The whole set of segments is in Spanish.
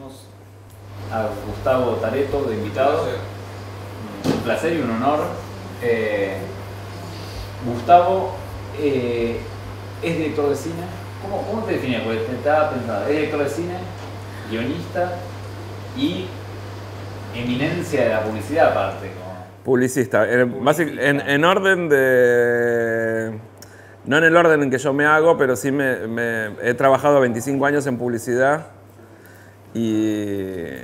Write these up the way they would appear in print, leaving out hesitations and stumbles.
Tenemos a Gustavo Tareto de invitado. Un placer y un honor. Gustavo es director de cine. ¿Cómo te defines? Porque te estaba pensando, es director de cine, guionista y eminencia de la publicidad aparte. Publicista. En orden de... No en el orden en que yo me hago, pero sí he trabajado 25 años en publicidad y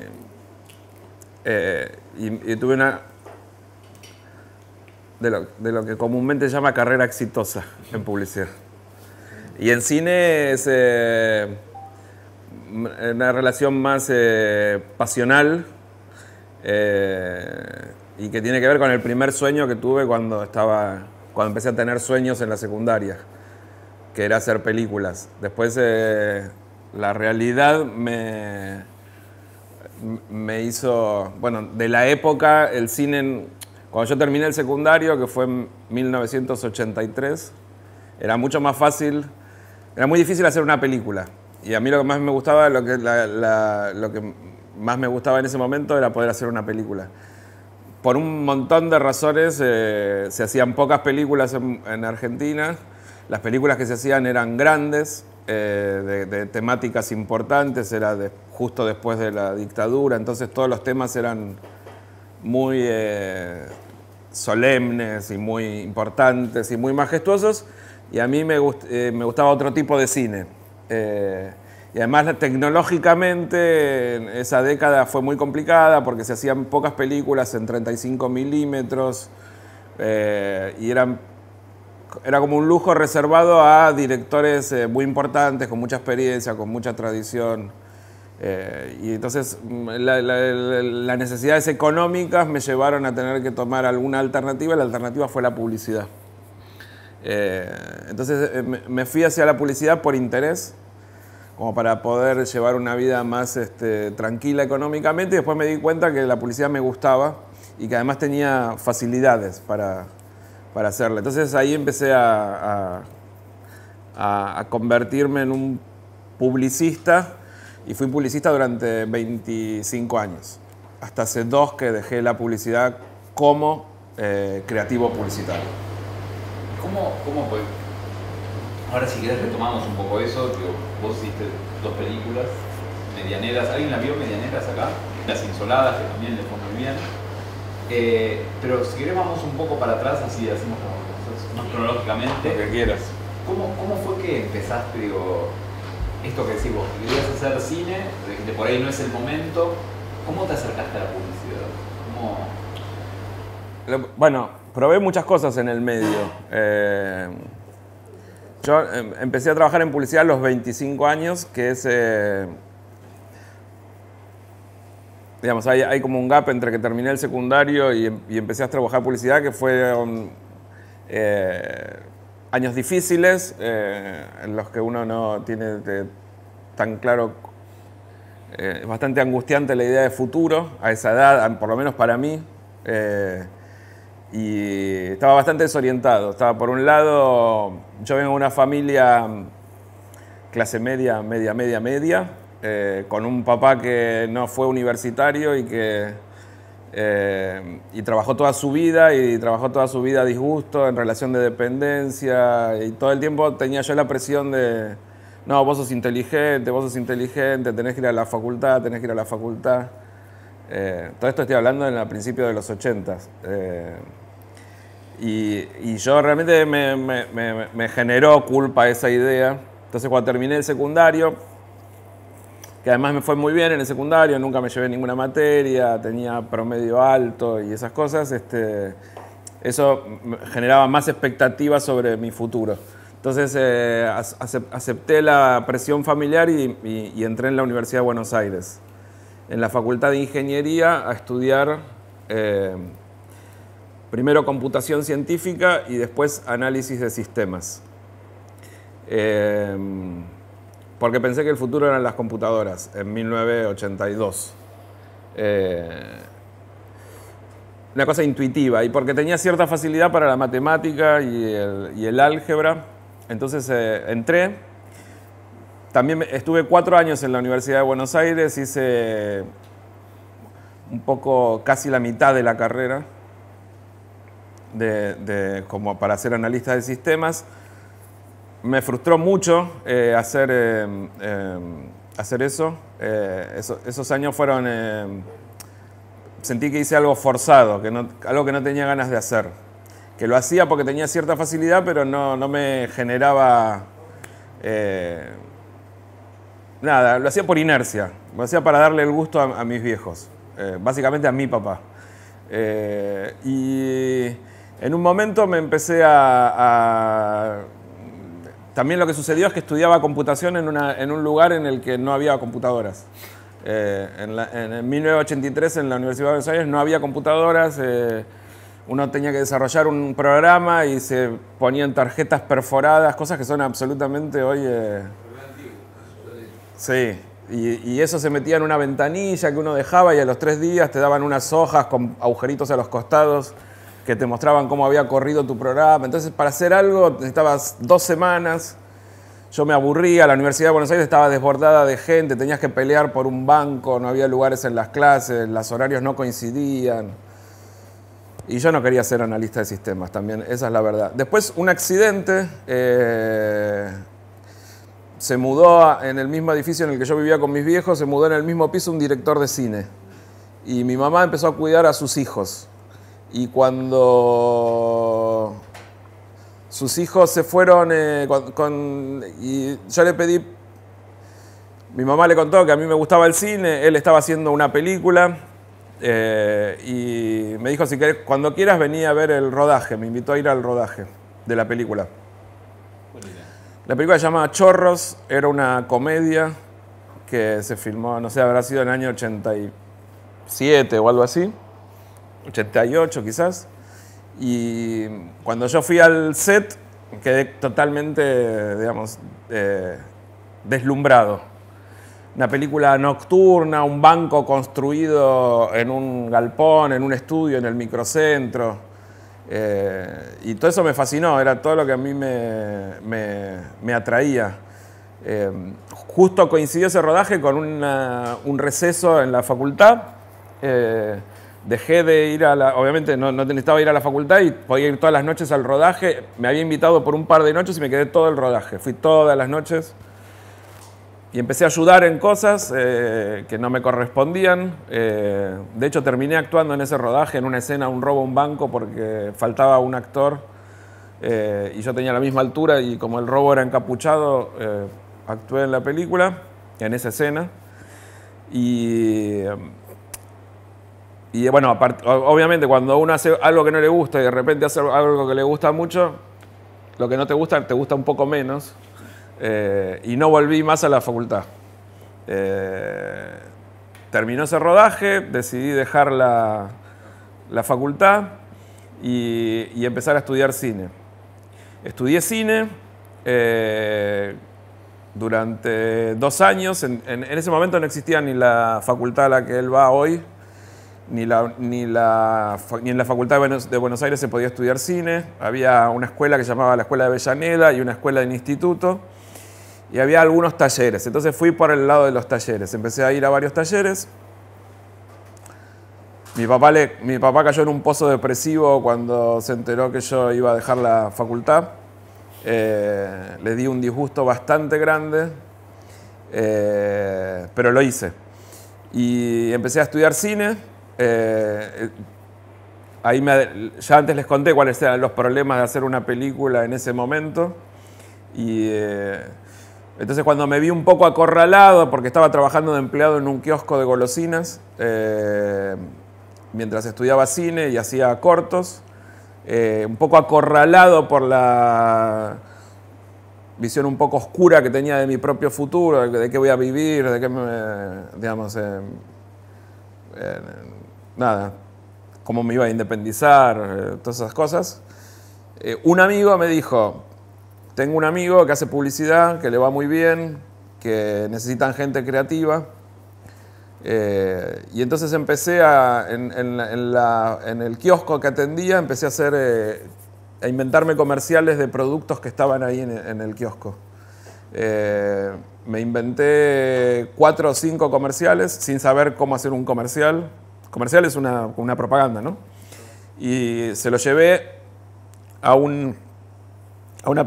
tuve una... De lo que comúnmente se llama carrera exitosa en publicidad. Y en cine es una relación más pasional y que tiene que ver con el primer sueño que tuve cuando empecé a tener sueños en la secundaria, que era hacer películas. Después la realidad me hizo, bueno, de la época, el cine, cuando yo terminé el secundario, que fue en 1983, era mucho más fácil, era muy difícil hacer una película. Y a mí lo que más me gustaba, lo que más me gustaba en ese momento era poder hacer una película. Por un montón de razones se hacían pocas películas en Argentina. Las películas que se hacían eran grandes, de temáticas importantes, era justo después de la dictadura, entonces todos los temas eran muy solemnes y muy importantes y muy majestuosos, y a mí me gustaba otro tipo de cine. Y además tecnológicamente en esa década fue muy complicada porque se hacían pocas películas en 35 milímetros y era como un lujo reservado a directores muy importantes, con mucha experiencia, con mucha tradición. Y entonces las necesidades económicas me llevaron a tener que tomar alguna alternativa, y la alternativa fue la publicidad. Entonces me fui hacia la publicidad por interés, como para poder llevar una vida más tranquila económicamente, y después me di cuenta que la publicidad me gustaba y que además tenía facilidades para hacerla. Entonces ahí empecé a convertirme en un publicista, y fui publicista durante 25 años, hasta hace 2 que dejé la publicidad como creativo publicitario. ¿Cómo fue? Ahora si querés retomamos un poco eso. Vos hiciste 2 películas medianeras. ¿Alguien la vio medianeras acá? Las Insoladas, que también le fue muy bien. Pero si querés vamos un poco para atrás, así hacemos como más cronológicamente. Lo que quieras. ¿Cómo fue que empezaste, esto que decís vos, que querías hacer cine, dijiste por ahí no es el momento? ¿Cómo te acercaste a la publicidad? Bueno, probé muchas cosas en el medio. Yo empecé a trabajar en publicidad a los 25 años, que es... digamos, hay como un gap entre que terminé el secundario y empecé a trabajar en publicidad, que fueron años difíciles, en los que uno no tiene tan claro... es bastante angustiante la idea de futuro a esa edad, por lo menos para mí. Y estaba bastante desorientado. Estaba, por un lado, yo vengo de una familia clase media, media, con un papá que no fue universitario y trabajó toda su vida, a disgusto, en relación de dependencia, y todo el tiempo tenía yo la presión de no, vos sos inteligente, tenés que ir a la facultad, todo esto estoy hablando a principios de los 80s. Y yo realmente me generó culpa esa idea. Entonces cuando terminé el secundario, que además me fue muy bien en el secundario, nunca me llevé ninguna materia, tenía promedio alto y esas cosas, eso generaba más expectativas sobre mi futuro. Entonces acepté la presión familiar y entré en la Universidad de Buenos Aires, en la Facultad de Ingeniería, a estudiar primero computación científica y después análisis de sistemas. Porque pensé que el futuro eran las computadoras, en 1982. Una cosa intuitiva, y porque tenía cierta facilidad para la matemática y el álgebra. Entonces entré también estuve 4 años en la Universidad de Buenos Aires, hice un poco, casi la mitad de la carrera como para ser analista de sistemas. Me frustró mucho hacer eso. Esos años fueron... sentí que hice algo forzado, algo que no tenía ganas de hacer. Que lo hacía porque tenía cierta facilidad, pero no me generaba... nada, lo hacía por inercia. Lo hacía para darle el gusto a mis viejos. Básicamente a mi papá. Y en un momento me empecé También lo que sucedió es que estudiaba computación en un lugar en el que no había computadoras. En 1983 en la Universidad de Buenos Aires no había computadoras, uno tenía que desarrollar un programa y se ponían tarjetas perforadas, cosas que son absolutamente hoy... Sí, y eso se metía en una ventanilla que uno dejaba y a los 3 días te daban unas hojas con agujeritos a los costados que te mostraban cómo había corrido tu programa. Entonces, para hacer algo necesitabas 2 semanas. Yo me aburría, la Universidad de Buenos Aires estaba desbordada de gente, tenías que pelear por un banco, no había lugares en las clases, los horarios no coincidían. Y yo no quería ser analista de sistemas también, esa es la verdad. Después, un accidente, se mudó en el mismo edificio en el que yo vivía con mis viejos, se mudó en el mismo piso un director de cine. Y mi mamá empezó a cuidar a sus hijos. Y cuando sus hijos se fueron, y yo le pedí, mi mamá le contó que a mí me gustaba el cine, él estaba haciendo una película, y me dijo, si querés, cuando quieras vení a ver el rodaje, me invitó a ir al rodaje de la película. La película se llama Chorros, era una comedia que se filmó, no sé, habrá sido en el año 87 o algo así. 88 quizás, y cuando yo fui al set quedé totalmente, digamos, deslumbrado. Una película nocturna, un banco construido en un galpón, en un estudio, en el microcentro, y todo eso me fascinó, era todo lo que a mí me atraía. Justo coincidió ese rodaje con un receso en la facultad. Dejé de ir obviamente no necesitaba ir a la facultad y podía ir todas las noches al rodaje. Me había invitado por un par de noches y me quedé todo el rodaje. Fui todas las noches y empecé a ayudar en cosas que no me correspondían. De hecho, terminé actuando en ese rodaje, en una escena, un robo a un banco, porque faltaba un actor y yo tenía la misma altura y como el robo era encapuchado, actué en la película, en esa escena. Y bueno, obviamente cuando uno hace algo que no le gusta y de repente hace algo que le gusta mucho, lo que no te gusta un poco menos. Y no volví más a la facultad. Terminó ese rodaje, decidí dejar la facultad y empezar a estudiar cine. Estudié cine durante 2 años. En ese momento no existía ni la facultad a la que él va hoy, ni en la Facultad de Buenos Aires se podía estudiar cine. Había una escuela que se llamaba la Escuela de Avellaneda y una escuela del instituto. Y había algunos talleres. Entonces fui por el lado de los talleres. Empecé a ir a varios talleres. Mi papá cayó en un pozo depresivo cuando se enteró que yo iba a dejar la facultad. Le di un disgusto bastante grande, pero lo hice. Y empecé a estudiar cine. Ya antes les conté cuáles eran los problemas de hacer una película en ese momento. Y entonces cuando me vi un poco acorralado, porque estaba trabajando de empleado en un kiosco de golosinas, mientras estudiaba cine y hacía cortos, un poco acorralado por la visión un poco oscura que tenía de mi propio futuro, de qué voy a vivir, de qué digamos, nada, cómo me iba a independizar, todas esas cosas. Un amigo me dijo, tengo un amigo que hace publicidad, que le va muy bien, que necesitan gente creativa. Y entonces empecé en el kiosco que atendía, empecé a inventarme comerciales de productos que estaban ahí en el kiosco. me inventé 4 o 5 comerciales sin saber cómo hacer un comercial. Comercial es una propaganda, ¿no? Y se lo llevé a una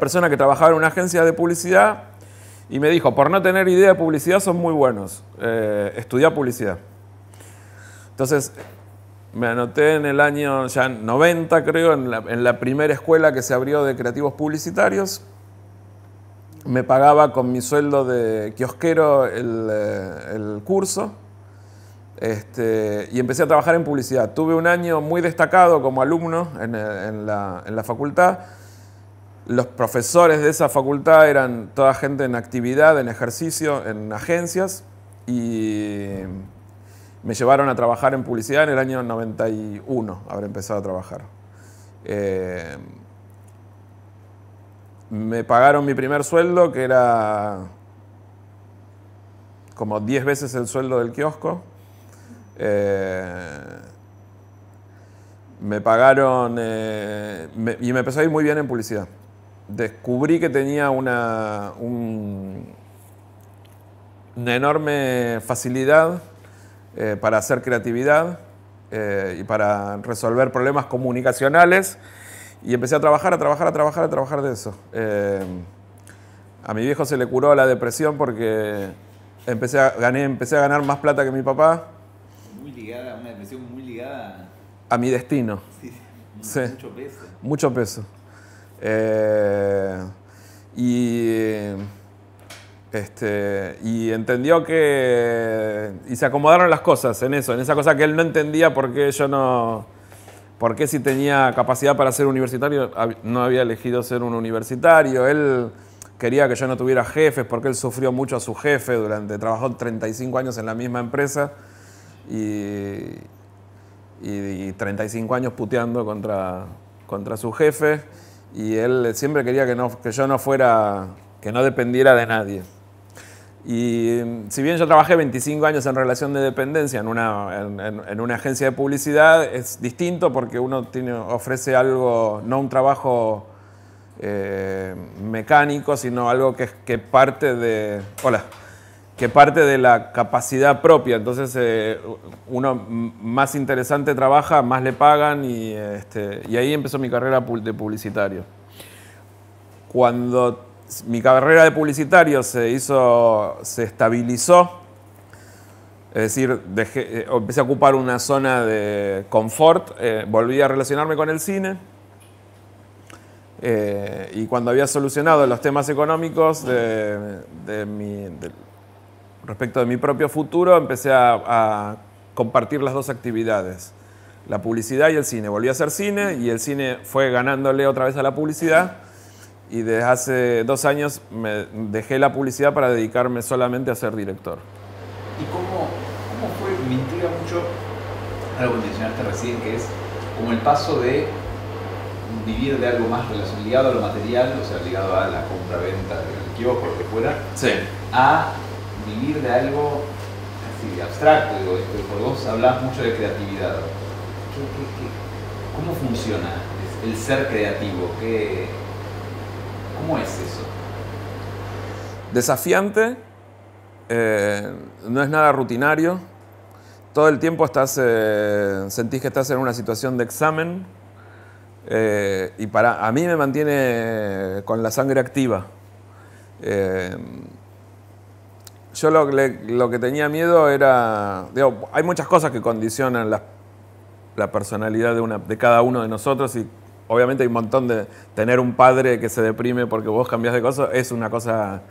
persona que trabajaba en una agencia de publicidad y me dijo, por no tener idea de publicidad son muy buenos, estudia publicidad. Entonces me anoté en el año ya 90, creo, en la primera escuela que se abrió de creativos publicitarios. Me pagaba con mi sueldo de kiosquero el curso. Y empecé a trabajar en publicidad. Tuve un año muy destacado como alumno en la facultad. Los profesores de esa facultad eran toda gente en actividad, en ejercicio, en agencias, y me llevaron a trabajar en publicidad en el año 91, habré empezado a trabajar. Me pagaron mi primer sueldo, que era como 10 veces el sueldo del kiosco. Me pagaron y me empezó a ir muy bien en publicidad. Descubrí que tenía una enorme facilidad para hacer creatividad y para resolver problemas comunicacionales, y empecé a trabajar de eso. A mi viejo se le curó la depresión porque empecé a ganar más plata que mi papá. Muy ligada, una depresión muy ligada a mi destino. Sí, sí. Mucho peso. Mucho peso. Y entendió que... Y se acomodaron las cosas en eso, en esa cosa que él no entendía por qué yo no... por qué si tenía capacidad para ser universitario no había elegido ser un universitario. Él quería que yo no tuviera jefes porque él sufrió mucho a su jefe trabajó 35 años en la misma empresa y 35 años puteando contra su jefe, y él siempre quería que yo no fuera, que no dependiera de nadie. Y si bien yo trabajé 25 años en relación de dependencia en una agencia de publicidad, es distinto porque uno ofrece algo, no un trabajo mecánico, sino algo que parte de la capacidad propia. Entonces uno más interesante trabaja, más le pagan, y ahí empezó mi carrera de publicitario. Cuando mi carrera de publicitario se estabilizó, es decir, empecé a ocupar una zona de confort, volví a relacionarme con el cine, y cuando había solucionado los temas económicos respecto de mi propio futuro, empecé a compartir las dos actividades, la publicidad y el cine. Volví a hacer cine y el cine fue ganándole otra vez a la publicidad, y desde hace 2 años me dejé la publicidad para dedicarme solamente a ser director. ¿Y cómo fue? Me intriga mucho algo que mencionaste recién, que es como el paso de vivir de algo más ligado a lo material, o sea, ligado a la compra-venta del kiosco, lo que fuera, sí, a vivir de algo así abstracto. Digo, porque vos hablás mucho de creatividad. ¿Cómo funciona el ser creativo? ¿Cómo es eso? Desafiante, no es nada rutinario. Todo el tiempo sentís que estás en una situación de examen, y a mí me mantiene con la sangre activa. Yo lo que tenía miedo era... hay muchas cosas que condicionan la personalidad de cada uno de nosotros, y obviamente hay un montón de... Tener un padre que se deprime porque vos cambiás de cosas es una cosa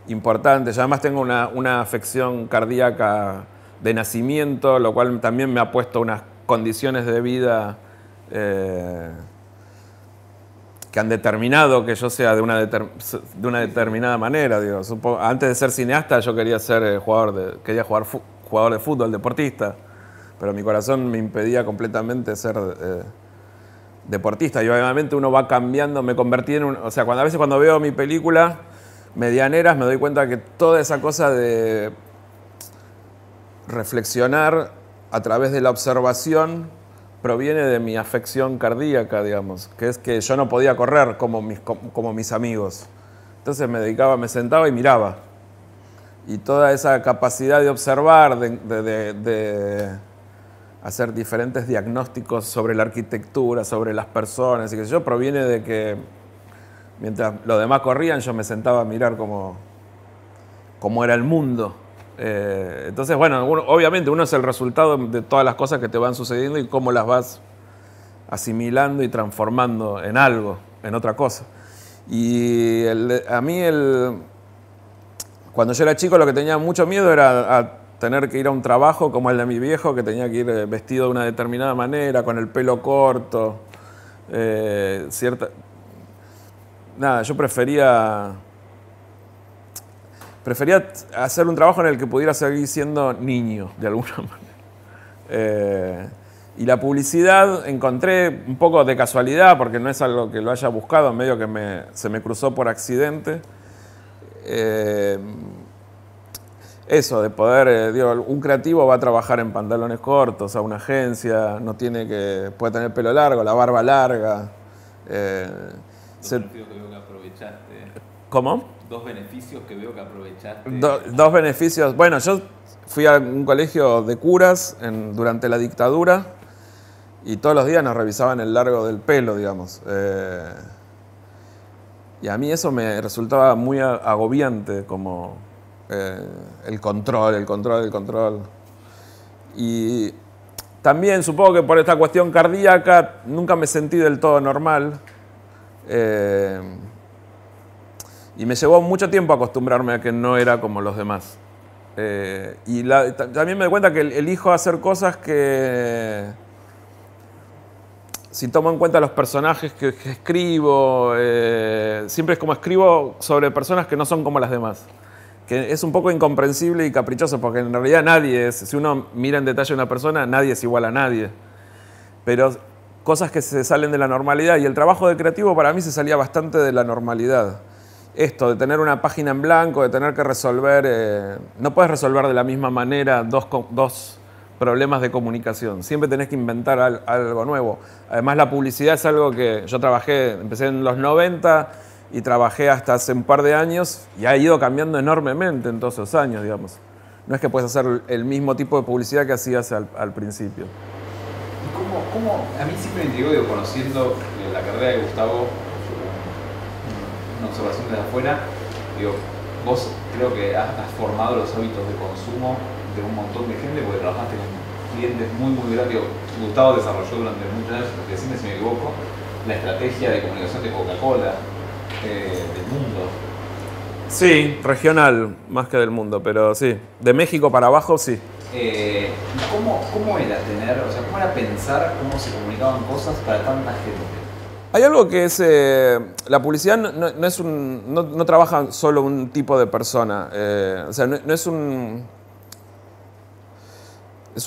importante. Yo además tengo una afección cardíaca de nacimiento, lo cual también me ha puesto unas condiciones de vida que han determinado que yo sea de una determinada manera. Digo, antes de ser cineasta yo quería ser jugador de fútbol, deportista, pero mi corazón me impedía completamente ser deportista. Y obviamente uno va cambiando, me convertí en un... O sea, a veces cuando veo mi película Medianeras me doy cuenta que toda esa cosa de reflexionar a través de la observación proviene de mi afección cardíaca, digamos, que es que yo no podía correr como mis amigos. Entonces me sentaba y miraba. y toda esa capacidad de observar, de hacer diferentes diagnósticos sobre la arquitectura, sobre las personas, y que yo, proviene de que mientras los demás corrían, yo me sentaba a mirar cómo era el mundo. Entonces, bueno, obviamente uno es el resultado de todas las cosas que te van sucediendo y cómo las vas asimilando y transformando en algo, en otra cosa. Y a mí, cuando yo era chico, lo que tenía mucho miedo era a tener que ir a un trabajo como el de mi viejo, que tenía que ir vestido de una determinada manera, con el pelo corto, Nada, yo prefería hacer un trabajo en el que pudiera seguir siendo niño, de alguna manera. Y la publicidad encontré un poco de casualidad, porque no es algo que lo haya buscado, medio que se me cruzó por accidente. Eso, de poder, un creativo va a trabajar en pantalones cortos a una agencia, puede tener pelo largo, la barba larga. Dos beneficios que veo que aprovechaste. ¿Cómo? Dos beneficios que veo que aprovechaste. Dos beneficios. Bueno, yo fui a un colegio de curas durante la dictadura y todos los días nos revisaban el largo del pelo, digamos. Y a mí eso me resultaba muy agobiante, como el control. Y también supongo que por esta cuestión cardíaca nunca me sentí del todo normal. Y me llevó mucho tiempo acostumbrarme a que no era como los demás. Y también me doy cuenta que elijo hacer cosas que, si tomo en cuenta los personajes que escribo, siempre es como escribo sobre personas que no son como las demás. Que es un poco incomprensible y caprichoso, porque en realidad nadie es, si uno mira en detalle a una persona, nadie es igual a nadie. Pero cosas que se salen de la normalidad, y el trabajo de creativo para mí se salía bastante de la normalidad. Esto, de tener una página en blanco, de tener que resolver, no puedes resolver de la misma manera dos problemas de comunicación, siempre tenés que inventar algo nuevo. Además, la publicidad es algo que yo empecé en los 90 y trabajé hasta hace un par de años y ha ido cambiando enormemente en todos esos años, digamos. No es que puedes hacer el mismo tipo de publicidad que hacías al principio. A mí siempre me intrigó, conociendo la carrera de Gustavo, una observación desde afuera, vos creo que has formado los hábitos de consumo de un montón de gente, porque trabajaste con clientes muy grandes. Gustavo desarrolló durante muchos años, decime si me equivoco, la estrategia de comunicación de Coca-Cola del mundo. Sí, regional más que del mundo, pero sí, de México para abajo sí. ¿Cómo era cómo era pensar cómo se comunicaban cosas para tanta gente? Hay algo que es, la publicidad no trabaja solo un tipo de persona, es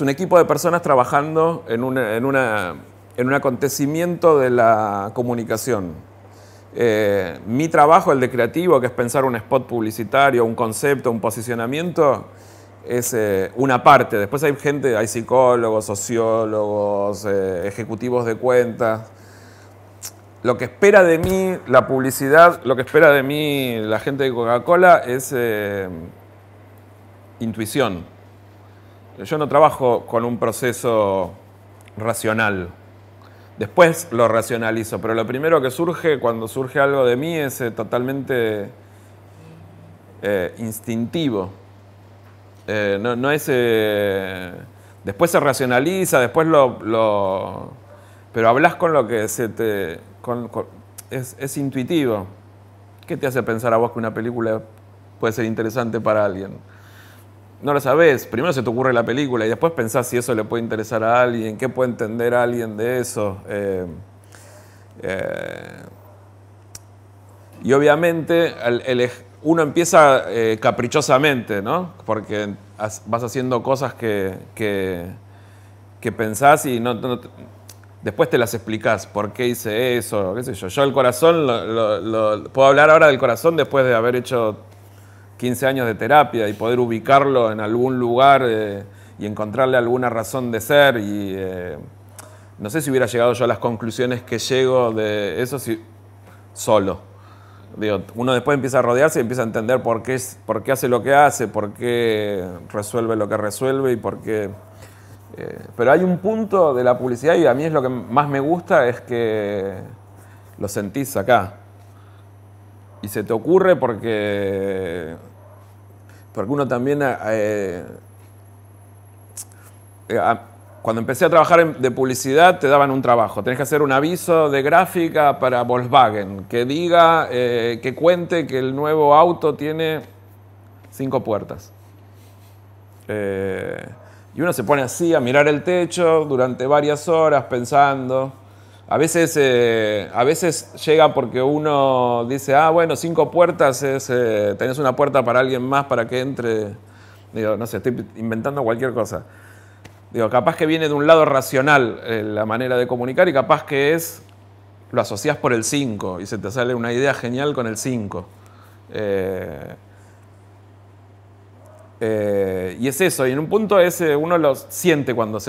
un equipo de personas trabajando en un acontecimiento de la comunicación. Mi trabajo, el de creativo, que es pensar un spot publicitario, un concepto, un posicionamiento, es una parte. Después hay psicólogos, sociólogos, ejecutivos de cuentas. Lo que espera de mí la publicidad, lo que espera de mí la gente de Coca-Cola es intuición. Yo no trabajo con un proceso racional. Después lo racionalizo, pero lo primero que surge cuando surge algo de mí es totalmente instintivo. No es... después se racionaliza, después pero hablas con lo que es intuitivo. ¿Qué te hace pensar a vos que una película puede ser interesante para alguien? No lo sabés. Primero se te ocurre la película y después pensás si eso le puede interesar a alguien, qué puede entender a alguien de eso. Y obviamente uno empieza caprichosamente, ¿no? Porque vas haciendo cosas que pensás y después te las explicás. ¿Por qué hice eso? ¿Qué sé yo? Yo el corazón, puedo hablar ahora del corazón después de haber hecho 15 años de terapia y poder ubicarlo en algún lugar y encontrarle alguna razón de ser. Y no sé si hubiera llegado yo a las conclusiones que llego de eso solo. Digo, uno después empieza a rodearse y empieza a entender por qué hace lo que hace, por qué resuelve lo que resuelve y por qué... pero hay un punto de la publicidad, y a mí es lo que más me gusta, es que lo sentís acá. Y se te ocurre porque uno también... cuando empecé a trabajar de publicidad te daban un trabajo. Tenés que hacer un aviso de gráfica para Volkswagen que diga, que cuente que el nuevo auto tiene 5 puertas. Y uno se pone así a mirar el techo durante varias horas pensando. A veces llega porque uno dice, bueno, 5 puertas tenés una puerta para alguien más para que entre. Digo, no sé, estoy inventando cualquier cosa. Digo, capaz que viene de un lado racional la manera de comunicar y capaz que lo asociás por el 5 y se te sale una idea genial con el 5. Y es eso, y en un punto uno lo siente cuando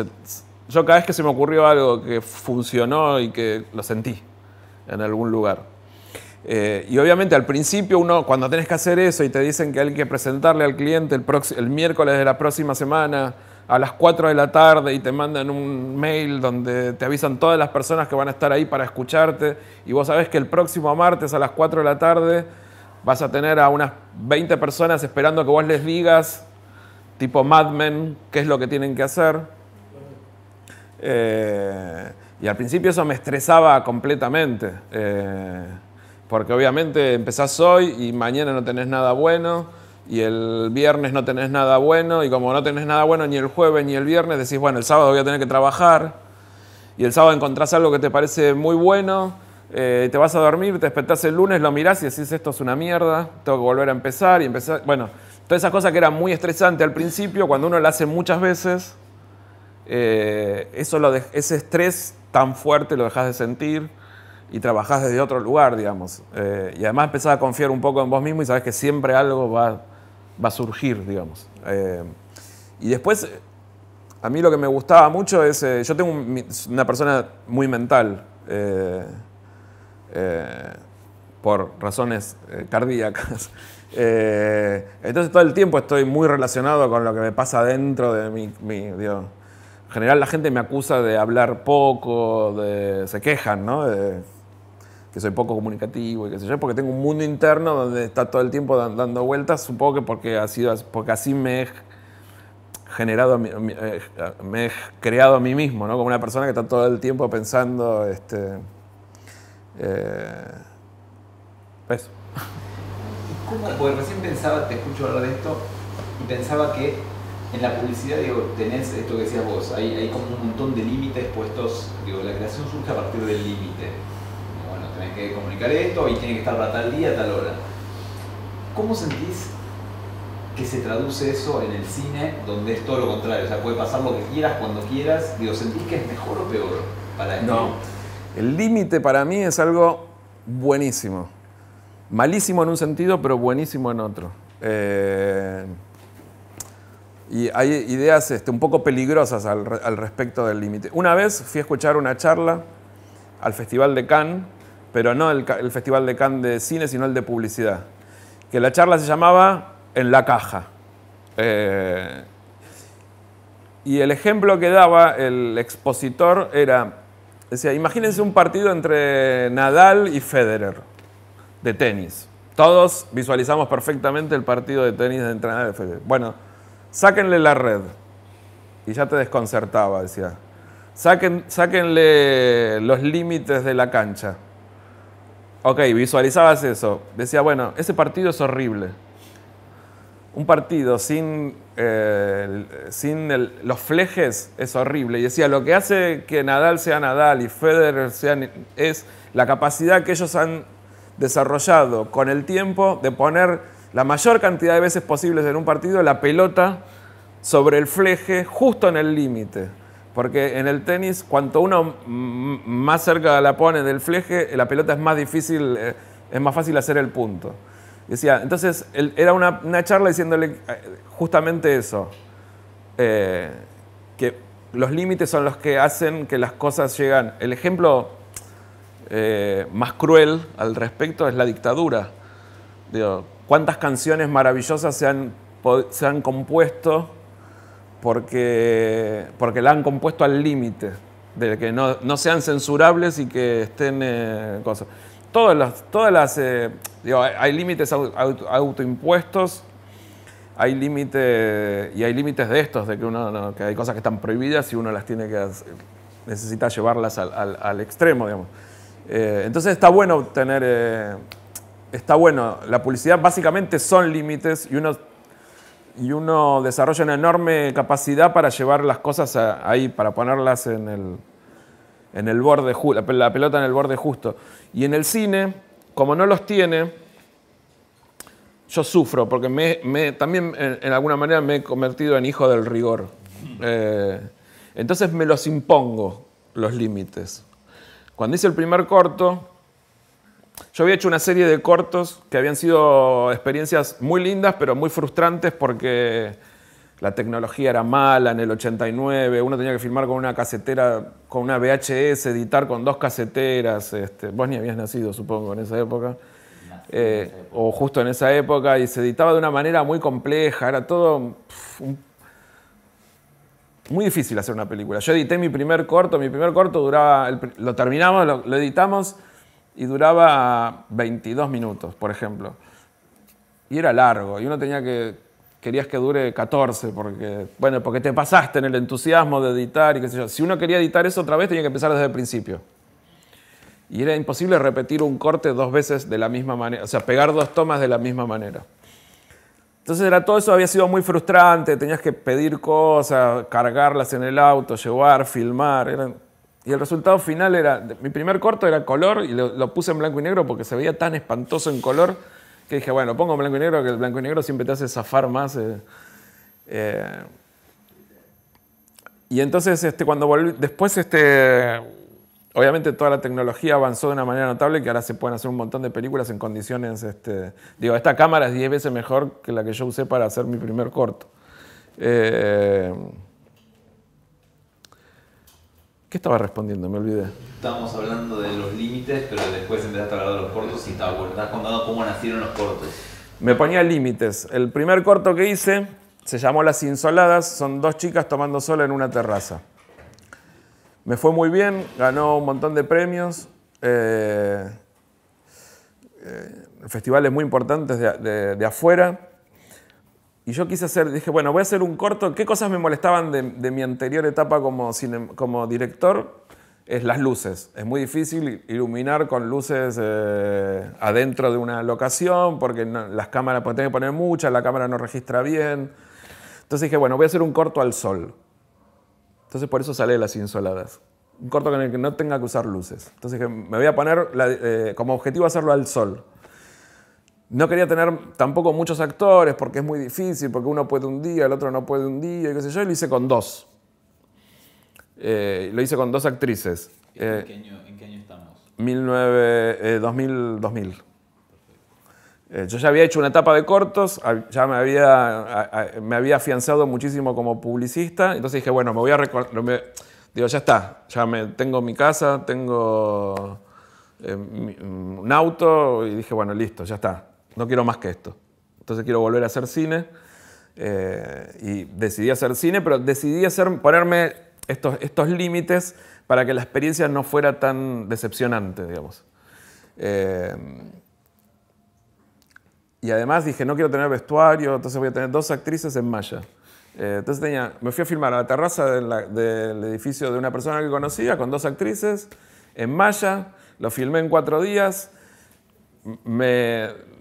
yo cada vez que se me ocurrió algo que funcionó y que lo sentí en algún lugar. Y obviamente al principio uno, cuando tenés que hacer eso y te dicen que hay que presentarle al cliente el miércoles de la próxima semana a las 4 de la tarde y te mandan un mail donde te avisan todas las personas que van a estar ahí para escucharte y vos sabés que el próximo martes a las 4 de la tarde vas a tener a unas 20 personas esperando que vos les digas, tipo Mad Men, qué es lo que tienen que hacer. Y al principio eso me estresaba completamente, porque obviamente empezás hoy y mañana no tenés nada bueno, y el viernes no tenés nada bueno, y como no tenés nada bueno ni el jueves ni el viernes, decís, bueno, el sábado voy a tener que trabajar, y el sábado encontrás algo que te parece muy bueno, te vas a dormir, te despertás el lunes, lo mirás y decís, esto es una mierda, tengo que volver a empezar, bueno, todas esas cosas que eran muy estresantes al principio, cuando uno lo hace muchas veces, ese estrés tan fuerte lo dejás de sentir y trabajás desde otro lugar, digamos. Y además empezás a confiar un poco en vos mismo y sabés que siempre algo va a surgir, digamos. Y después, a mí lo que me gustaba mucho es... yo tengo una persona muy mental, por razones cardíacas. Entonces todo el tiempo estoy muy relacionado con lo que me pasa dentro de digo, en general la gente me acusa de hablar poco, se quejan, ¿no? Que soy poco comunicativo y qué sé yo, porque tengo un mundo interno donde está todo el tiempo dando vueltas, supongo que porque así me he generado, me he creado a mí mismo, ¿no? Como una persona que está todo el tiempo pensando, eso. ¿Cómo? Porque recién pensaba, te escucho hablar de esto, y pensaba que en la publicidad, digo, tenés esto que decías vos, hay como un montón de límites puestos, digo, la creación surge a partir del límite. Bueno, tenés que comunicar esto y tiene que estar para tal día, tal hora. ¿Cómo sentís que se traduce eso en el cine, donde es todo lo contrario? O sea, puede pasar lo que quieras, cuando quieras. Digo, ¿sentís que es mejor o peor para esto? No. El límite para mí es algo buenísimo. Malísimo en un sentido, pero buenísimo en otro. Y hay ideas un poco peligrosas al respecto del límite. Una vez fui a escuchar una charla al Festival de Cannes, pero no el Festival de Cannes de cine, sino el de publicidad. Que la charla se llamaba En la caja. Y el ejemplo que daba el expositor decía, imagínense un partido entre Nadal y Federer, de tenis. Todos visualizamos perfectamente el partido de tenis entre Nadal y Federer. Bueno, sáquenle la red. Y ya te desconcertaba, decía. Sáquenle los límites de la cancha. Ok, visualizabas eso. Decía, bueno, ese partido es horrible. Un partido sin los flejes es horrible. Y decía, lo que hace que Nadal sea Nadal y Federer es la capacidad que ellos han desarrollado con el tiempo de poner la mayor cantidad de veces posibles en un partido la pelota sobre el fleje justo en el límite. Porque en el tenis, cuanto uno más cerca la pone del fleje, la pelota es más difícil, es más fácil hacer el punto. Decía, entonces, era una charla diciéndole justamente eso, que los límites son los que hacen que las cosas llegan. El ejemplo más cruel al respecto es la dictadura. Digo, ¿cuántas canciones maravillosas se han compuesto porque la han compuesto al límite, de que no sean censurables y que estén cosas? Digo, hay límites autoimpuestos, hay límites y hay límites de estos, de que que hay cosas que están prohibidas y uno las tiene que necesita llevarlas al extremo, digamos. Entonces está bueno está bueno. La publicidad básicamente son límites y uno desarrolla una enorme capacidad para llevar las cosas ahí, para ponerlas en el borde, la pelota en el borde justo. Y en el cine, como no los tiene, yo sufro, porque también en alguna manera me he convertido en hijo del rigor. Entonces me los impongo, los límites. Cuando hice el primer corto, yo había hecho una serie de cortos que habían sido experiencias muy lindas, pero muy frustrantes porque la tecnología era mala en el 89, uno tenía que filmar con una casetera, con una VHS, editar con 2 caseteras. Vos ni habías nacido, supongo, en esa época. O justo en esa época, y se editaba de una manera muy compleja, era todo muy difícil hacer una película. Yo edité mi primer corto duraba, lo terminamos, lo editamos y duraba 22 minutos, por ejemplo. Y era largo, y uno querías que dure 14, porque te pasaste en el entusiasmo de editar y qué sé yo. Si uno quería editar eso otra vez, tenía que empezar desde el principio. Y era imposible repetir un corte 2 veces de la misma manera, o sea, pegar 2 tomas de la misma manera. Entonces todo eso había sido muy frustrante, tenías que pedir cosas, cargarlas en el auto, llevar, filmar. Y el resultado final mi primer corto era color y lo puse en blanco y negro porque se veía tan espantoso en color que dije, bueno, pongo en blanco y negro, que el blanco y negro siempre te hace zafar más. Y entonces cuando volví, después obviamente toda la tecnología avanzó de una manera notable que ahora se pueden hacer un montón de películas en condiciones, esta cámara es 10 veces mejor que la que yo usé para hacer mi primer corto. ¿Qué estaba respondiendo? Me olvidé. Estábamos hablando de los límites, pero después empezaste a hablar de los cortos y estabas contando cómo nacieron los cortos. Me ponía límites. El primer corto que hice se llamó Las Insoladas, son 2 chicas tomando sol en una terraza. Me fue muy bien, ganó un montón de premios, festivales muy importantes de afuera. Y yo dije, bueno, voy a hacer un corto. ¿Qué cosas me molestaban de mi anterior etapa como director? Es las luces. Es muy difícil iluminar con luces adentro de una locación porque las cámaras, porque tengo que poner muchas, la cámara no registra bien. Entonces dije, bueno, voy a hacer un corto al sol. Entonces por eso sale Las Insoladas. Un corto en el que no tenga que usar luces. Entonces dije, me voy a poner como objetivo hacerlo al sol. No quería tener tampoco muchos actores porque es muy difícil, porque uno puede un día, el otro no puede un día, y qué sé yo, y lo hice con 2. Lo hice con 2 actrices. ¿En qué año estamos? 2000. Yo ya había hecho una etapa de cortos, ya me había afianzado muchísimo como publicista, entonces dije, bueno, digo, ya está, tengo mi casa, tengo un auto, y dije, bueno, listo, ya está, no quiero más que esto. Entonces quiero volver a hacer cine, y decidí hacer cine, pero decidí ponerme estos límites para que la experiencia no fuera tan decepcionante, digamos. Y además dije, no quiero tener vestuario, entonces voy a tener 2 actrices en malla. Entonces me fui a filmar a la terraza del edificio de una persona que conocía, con 2 actrices, en malla. Lo filmé en 4 días.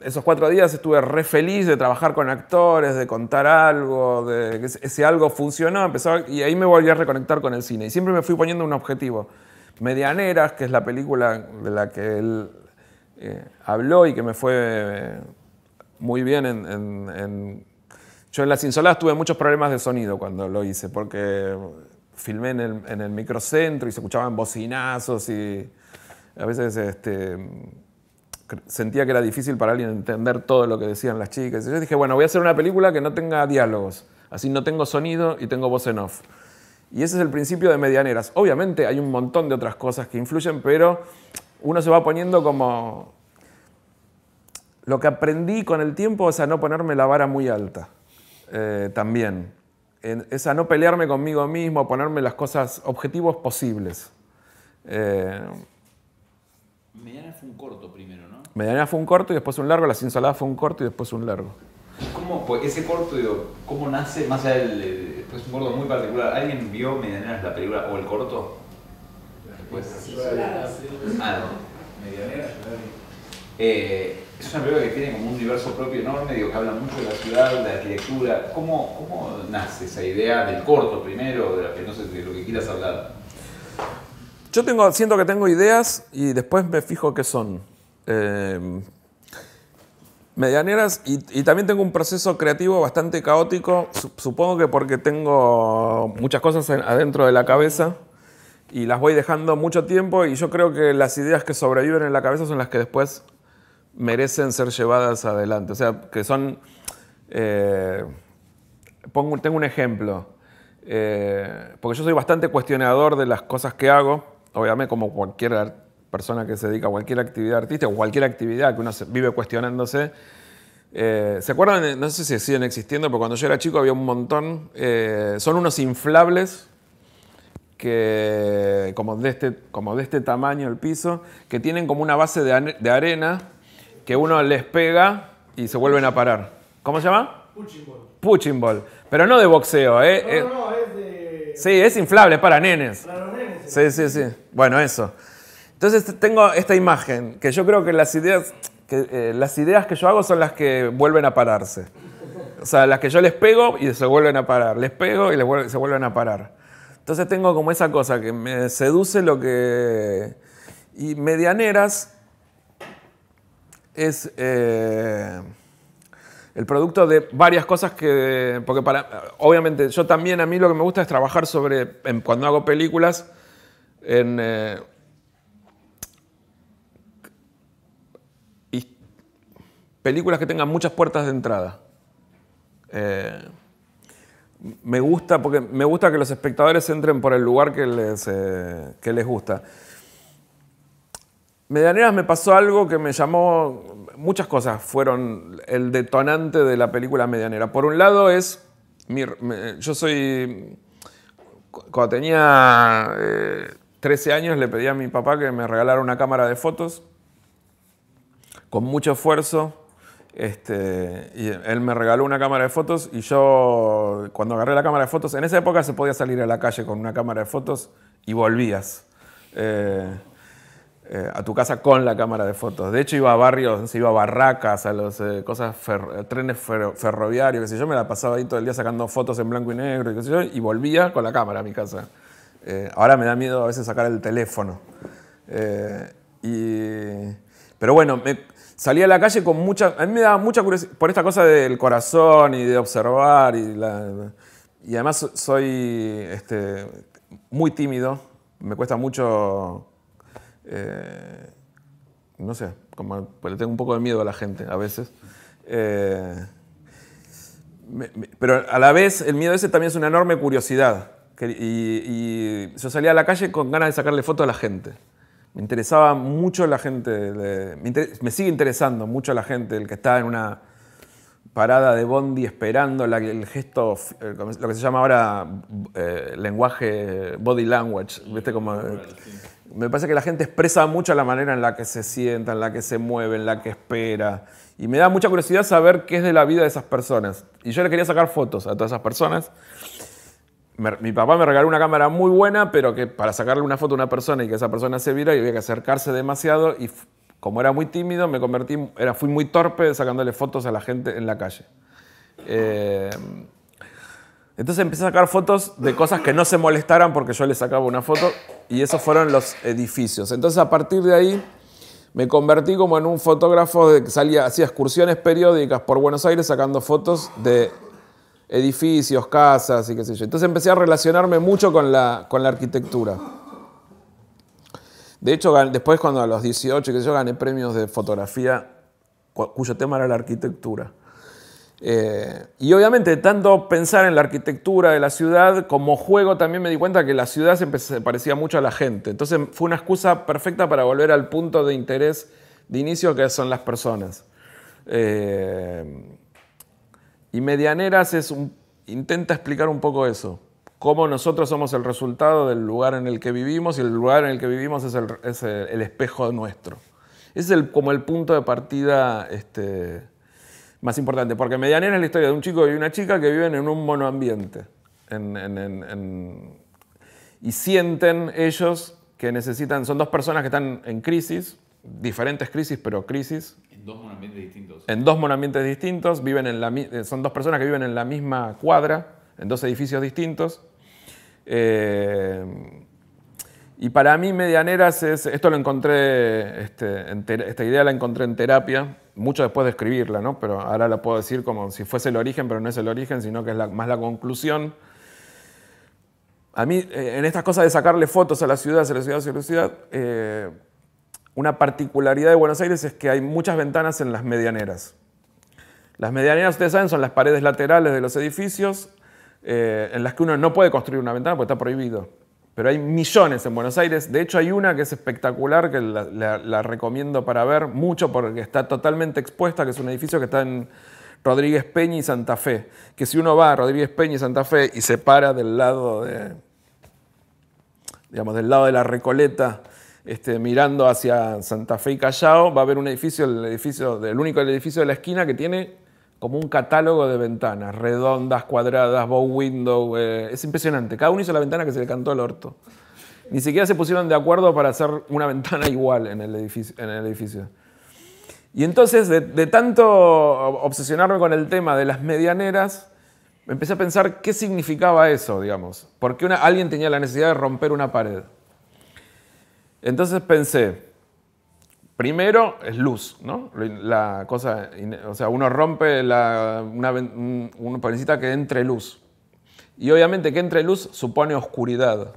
Esos 4 días estuve re feliz de trabajar con actores, de contar algo, de que ese algo funcionó, y ahí me volví a reconectar con el cine. Y siempre me fui poniendo un objetivo. Medianeras, que es la película de la que él habló y que me fue muy bien. Yo en Las Insoladas tuve muchos problemas de sonido cuando lo hice, porque filmé en el microcentro y se escuchaban bocinazos y a veces sentía que era difícil para alguien entender todo lo que decían las chicas. Y yo dije, bueno, voy a hacer una película que no tenga diálogos, así no tengo sonido y tengo voz en off. Y ese es el principio de Medianeras. Obviamente hay un montón de otras cosas que influyen, pero uno se va poniendo como... Lo que aprendí con el tiempo es a no ponerme la vara muy alta, también. Es a no pelearme conmigo mismo, a ponerme las cosas, objetivos posibles. Medianera fue un corto primero, ¿no? Medianera fue un corto y después un largo, Las Insoladas fue un corto y después un largo. ¿Cómo, pues ese corto, digo, cómo nace, más allá del... Es un corto muy particular. ¿Alguien vio Medianeras la película o el corto? Pues, ah, no. Medianera, es una película que tiene como un universo propio enorme, digo, que habla mucho de la ciudad, de la arquitectura. ¿Cómo nace esa idea del corto primero, de, no sé, de lo que quieras hablar? Yo siento que tengo ideas y después me fijo qué son. Medianeras y también tengo un proceso creativo bastante caótico, supongo que porque tengo muchas cosas adentro de la cabeza y las voy dejando mucho tiempo y yo creo que las ideas que sobreviven en la cabeza son las que después merecen ser llevadas adelante. O sea, que son... tengo un ejemplo, porque yo soy bastante cuestionador de las cosas que hago, obviamente como cualquier persona que se dedica a cualquier actividad artística o cualquier actividad que uno vive cuestionándose. ¿Se acuerdan? No sé si siguen existiendo, pero cuando yo era chico había un montón. Son unos inflables que, como de este tamaño el piso, que tienen como una base de arena que uno les pega y se vuelven a parar. ¿Cómo se llama? Punching ball. Punching ball. Pero no de boxeo, No, es de... Sí, es inflable, es para nenes. Para los nenes. Sí. Bueno, eso. Entonces tengo esta imagen, que yo creo que las ideas que yo hago son las que vuelven a pararse. O sea, las que yo les pego y se vuelven a parar. Les pego y se vuelven a parar. Entonces tengo como esa cosa que me seduce lo que... Y Medianeras es el producto de varias cosas que... Porque obviamente yo también, a mí lo que me gusta es trabajar cuando hago películas, películas que tengan muchas puertas de entrada. Me gusta que los espectadores entren por el lugar que les gusta. Medianeras me pasó algo que me llamó... Muchas cosas fueron el detonante de la película Medianera. Por un lado yo soy... Cuando tenía 13 años le pedí a mi papá que me regalara una cámara de fotos con mucho esfuerzo. Y él me regaló una cámara de fotos y yo, cuando agarré la cámara de fotos, en esa época se podía salir a la calle con una cámara de fotos y volvías a tu casa con la cámara de fotos. De hecho, iba a barrios, iba a barracas, a los trenes ferroviarios, qué sé yo, me la pasaba ahí todo el día sacando fotos en blanco y negro, qué sé yo, y volvía con la cámara a mi casa. Ahora me da miedo a veces sacar el teléfono. Pero bueno, salí a la calle con a mí me daba mucha curiosidad por esta cosa del corazón y de observar. Y además soy muy tímido. Me cuesta mucho, no sé, pues le tengo un poco de miedo a la gente a veces. Pero a la vez el miedo ese también es una enorme curiosidad. Y yo salía a la calle con ganas de sacarle fotos a la gente. Me interesaba mucho la gente, me sigue interesando mucho la gente, el que está en una parada de bondi esperando, el gesto, lo que se llama ahora lenguaje, body language, ¿viste? Me parece que la gente expresa mucho la manera en la que se sienta, en la que se mueve, en la que espera. Y me da mucha curiosidad saber qué es de la vida de esas personas. Y yo le quería sacar fotos a todas esas personas. Mi papá me regaló una cámara muy buena, pero que para sacarle una foto a una persona y que esa persona se viera, había que acercarse demasiado. Y como era muy tímido, fui muy torpe sacándole fotos a la gente en la calle. Entonces empecé a sacar fotos de cosas que no se molestaran porque yo les sacaba una foto, y esos fueron los edificios. Entonces a partir de ahí me convertí como en un fotógrafo que hacía excursiones periódicas por Buenos Aires sacando fotos de edificios, casas y qué sé yo. Entonces empecé a relacionarme mucho con la arquitectura. De hecho, después cuando a los 18, qué sé yo, gané premios de fotografía cuyo tema era la arquitectura. Y obviamente, tanto pensar en la arquitectura de la ciudad como juego, también me di cuenta que la ciudad se parecía mucho a la gente. Entonces fue una excusa perfecta para volver al punto de interés de inicio, que son las personas. Y Medianeras intenta explicar un poco eso. Cómo nosotros somos el resultado del lugar en el que vivimos, y el lugar en el que vivimos es el espejo nuestro. Ese es como el punto de partida más importante, porque Medianera es la historia de un chico y una chica que viven en un monoambiente. Y sienten ellos que necesitan, son dos personas que están en crisis, diferentes crisis, pero crisis. En dos monoambientes distintos. En dos monoambientes distintos, son dos personas que viven en la misma cuadra, en dos edificios distintos. Y para mí Medianeras esto lo encontré, esta idea la encontré en terapia, mucho después de escribirla, ¿no? Pero ahora la puedo decir como si fuese el origen, pero no es el origen, sino que es más la conclusión. A mí, en estas cosas de sacarle fotos a la ciudad, una particularidad de Buenos Aires es que hay muchas ventanas en las medianeras. Las medianeras, ustedes saben, son las paredes laterales de los edificios, en las que uno no puede construir una ventana porque está prohibido. Pero hay millones en Buenos Aires. De hecho, hay una que es espectacular, que la recomiendo para ver mucho porque está totalmente expuesta, que es un edificio que está en Rodríguez Peña y Santa Fe. Que si uno va a Rodríguez Peña y Santa Fe y se para del lado de la Recoleta, mirando hacia Santa Fe y Callao, va a haber un edificio, el único edificio de la esquina que tiene como un catálogo de ventanas, redondas, cuadradas, bow window, es impresionante. Cada uno hizo la ventana que se le cantó el orto. Ni siquiera se pusieron de acuerdo para hacer una ventana igual en el edificio. Y entonces, de tanto obsesionarme con el tema de las medianeras, empecé a pensar qué significaba eso, digamos. ¿Por qué alguien tenía la necesidad de romper una pared? Entonces pensé, primero es luz, ¿no? La cosa, o sea, uno rompe una necesita que entre luz. Y obviamente que entre luz supone oscuridad.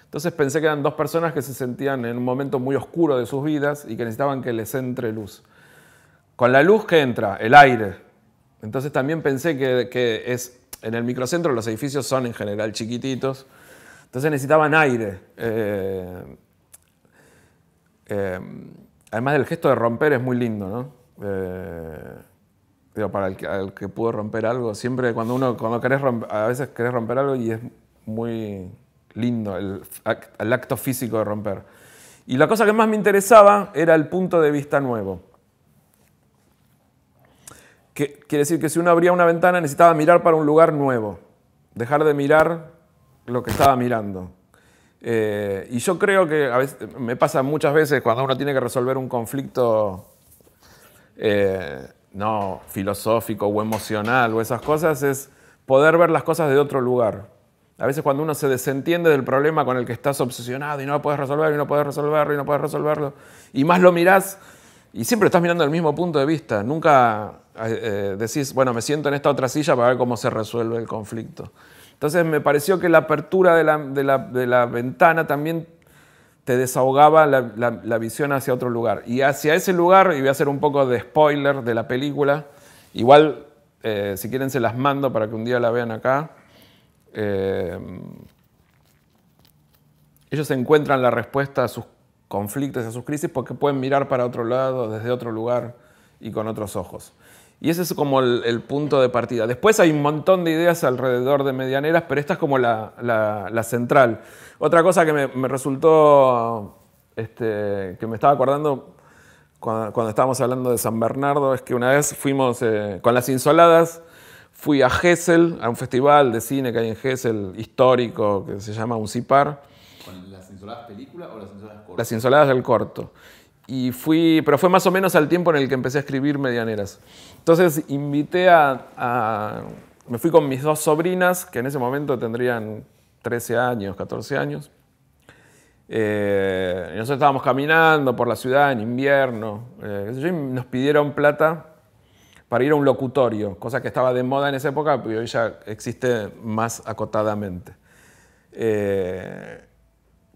Entonces pensé que eran dos personas que se sentían en un momento muy oscuro de sus vidas y que necesitaban que les entre luz. Con la luz, ¿qué entra? El aire. Entonces también pensé que en el microcentro los edificios son en general chiquititos, entonces necesitaban aire. Además del gesto de romper es muy lindo, ¿no? Para el que pudo romper algo, siempre cuando querés romper, a veces querés romper algo y es muy lindo el acto físico de romper. Y la cosa que más me interesaba era el punto de vista nuevo. Quiere decir que si uno abría una ventana necesitaba mirar para un lugar nuevo, dejar de mirar lo que estaba mirando. Y yo creo que a veces, me pasa muchas veces cuando uno tiene que resolver un conflicto no filosófico o emocional o esas cosas, es poder ver las cosas de otro lugar. A veces cuando uno se desentiende del problema con el que estás obsesionado y no lo puedes resolver, y no puedes resolverlo, y no puedes resolverlo, y más lo mirás, y siempre estás mirando el mismo punto de vista. Nunca decís, bueno, me siento en esta otra silla para ver cómo se resuelve el conflicto. Entonces me pareció que la apertura de la ventana también te desahogaba la visión hacia otro lugar. Y hacia ese lugar, y voy a hacer un poco de spoiler de la película, igual si quieren se las mando para que un día la vean acá. Ellos encuentran la respuesta a sus conflictos, a sus crisis, porque pueden mirar para otro lado, desde otro lugar y con otros ojos. Y ese es como el punto de partida. Después hay un montón de ideas alrededor de medianeras, pero esta es como la central. Otra cosa que me resultó, que me estaba acordando cuando estábamos hablando de San Bernardo, es que una vez fuimos con Las Insoladas, fui a Gesell, a un festival de cine que hay en Gesell, histórico, que se llama Uncipar. ¿Con Las Insoladas película o Las Insoladas corto? Las Insoladas del corto. Y pero fue más o menos al tiempo en el que empecé a escribir medianeras. Entonces me fui con mis dos sobrinas, que en ese momento tendrían 13 años, 14 años. Y nosotros estábamos caminando por la ciudad en invierno, y nos pidieron plata para ir a un locutorio, cosa que estaba de moda en esa época, pero hoy ya existe más acotadamente.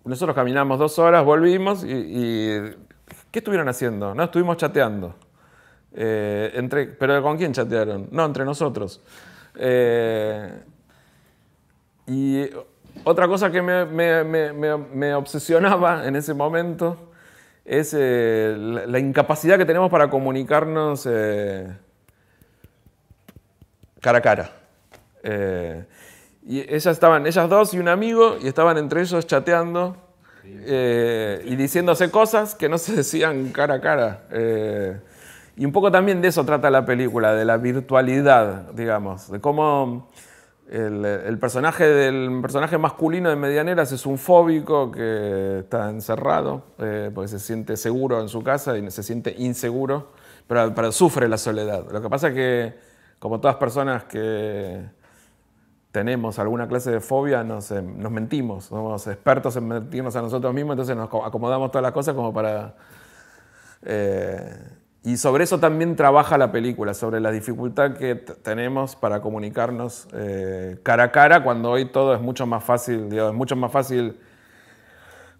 Nosotros caminamos 2 horas, volvimos y ¿qué estuvieron haciendo? No, estuvimos chateando. ¿Pero con quién chatearon? No, entre nosotros. Y otra cosa que me obsesionaba en ese momento es la incapacidad que tenemos para comunicarnos cara a cara. Y ellas dos y un amigo, y estaban entre ellos chateando y diciéndose cosas que no se decían cara a cara. Y un poco también de eso trata la película, de la virtualidad, digamos, de cómo el personaje masculino de Medianeras es un fóbico que está encerrado porque se siente seguro en su casa y se siente inseguro, pero sufre la soledad. Lo que pasa es que, como todas personas que tenemos alguna clase de fobia, nos mentimos, somos expertos en mentirnos a nosotros mismos, entonces nos acomodamos todas las cosas como para... y sobre eso también trabaja la película, sobre la dificultad que tenemos para comunicarnos cara a cara, cuando hoy todo es mucho más fácil, digamos, es mucho más fácil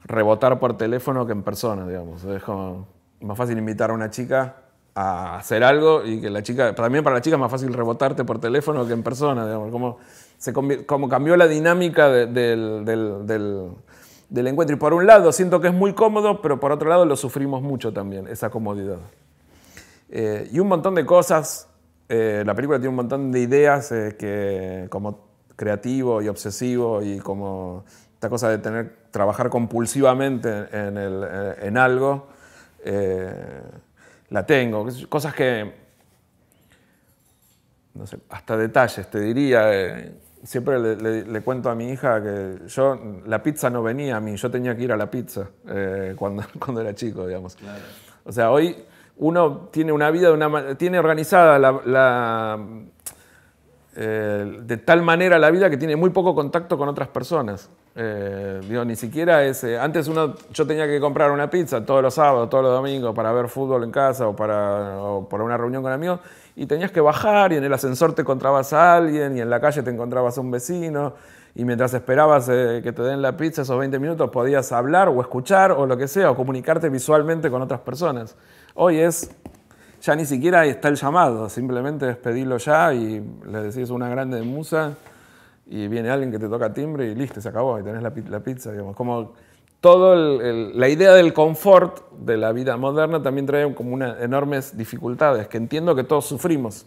rebotar por teléfono que en persona, digamos. Es como más fácil invitar a una chica a hacer algo y que la chica, también para la chica es más fácil rebotarte por teléfono que en persona, digamos. Como cambió la dinámica del encuentro. Y por un lado siento que es muy cómodo, pero por otro lado lo sufrimos mucho también, esa comodidad. Y un montón de cosas, la película tiene un montón de ideas que, como creativo y obsesivo y como esta cosa de trabajar compulsivamente en algo, la tengo. Cosas que, no sé, hasta detalles te diría. Siempre le cuento a mi hija que la pizza no venía a mí, yo tenía que ir a la pizza cuando era chico, digamos. Claro. O sea, hoy uno tiene una vida, tiene organizada de tal manera la vida que tiene muy poco contacto con otras personas. Ni siquiera antes yo tenía que comprar una pizza todos los sábados, todos los domingos para ver fútbol en casa o para una reunión con amigos, y tenías que bajar y en el ascensor te encontrabas a alguien y en la calle te encontrabas a un vecino y mientras esperabas que te den la pizza esos 20 minutos podías hablar o escuchar o lo que sea o comunicarte visualmente con otras personas. Hoy ya ni siquiera está el llamado, simplemente es pedirlo ya y le decís una grande de musa y viene alguien que te toca timbre y listo, se acabó, y tenés la pizza, digamos. Como la idea del confort de la vida moderna también trae como enormes dificultades que entiendo que todos sufrimos.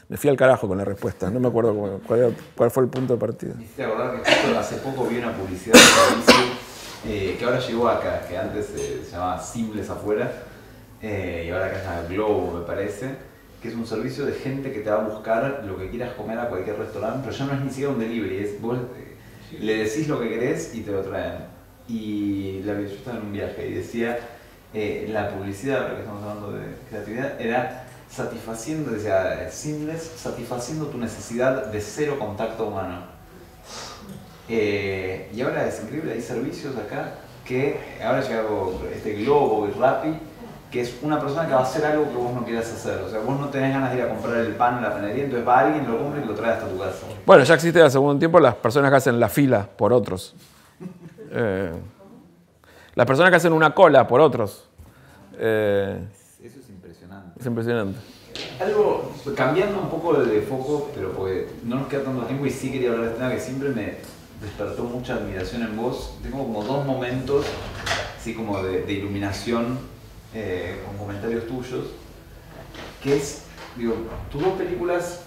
Me fui al carajo con la respuesta, no me acuerdo cuál fue el punto de partida. Me hiciste acordar que justo hace poco vi una publicidad de servicio que ahora llegó acá, que antes se llamaba Simples Afuera, y ahora acá está Globo, me parece, que es un servicio de gente que te va a buscar lo que quieras comer a cualquier restaurante, pero ya no es ni siquiera un delivery, vos le decís lo que querés y te lo traen. Y yo estaba en un viaje y decía, la publicidad, ahora que estamos hablando de creatividad, era satisfaciendo tu necesidad de cero contacto humano. Y ahora es increíble, hay servicios acá que ahora llegó este Globo y Rappi, que es una persona que va a hacer algo que vos no quieras hacer. O sea, vos no tenés ganas de ir a comprar el pan en la panadería, entonces va alguien, lo compra y lo trae hasta tu casa. Bueno, ya existe hace un tiempo las personas que hacen la fila por otros. Las personas que hacen una cola por otros. Eso es impresionante. Es impresionante. Algo, cambiando un poco de foco, pero porque no nos queda tanto tiempo y sí quería hablar de este tema que siempre me despertó mucha admiración en vos. Tengo como dos momentos, así como de iluminación con comentarios tuyos, que es, digo, tus dos películas,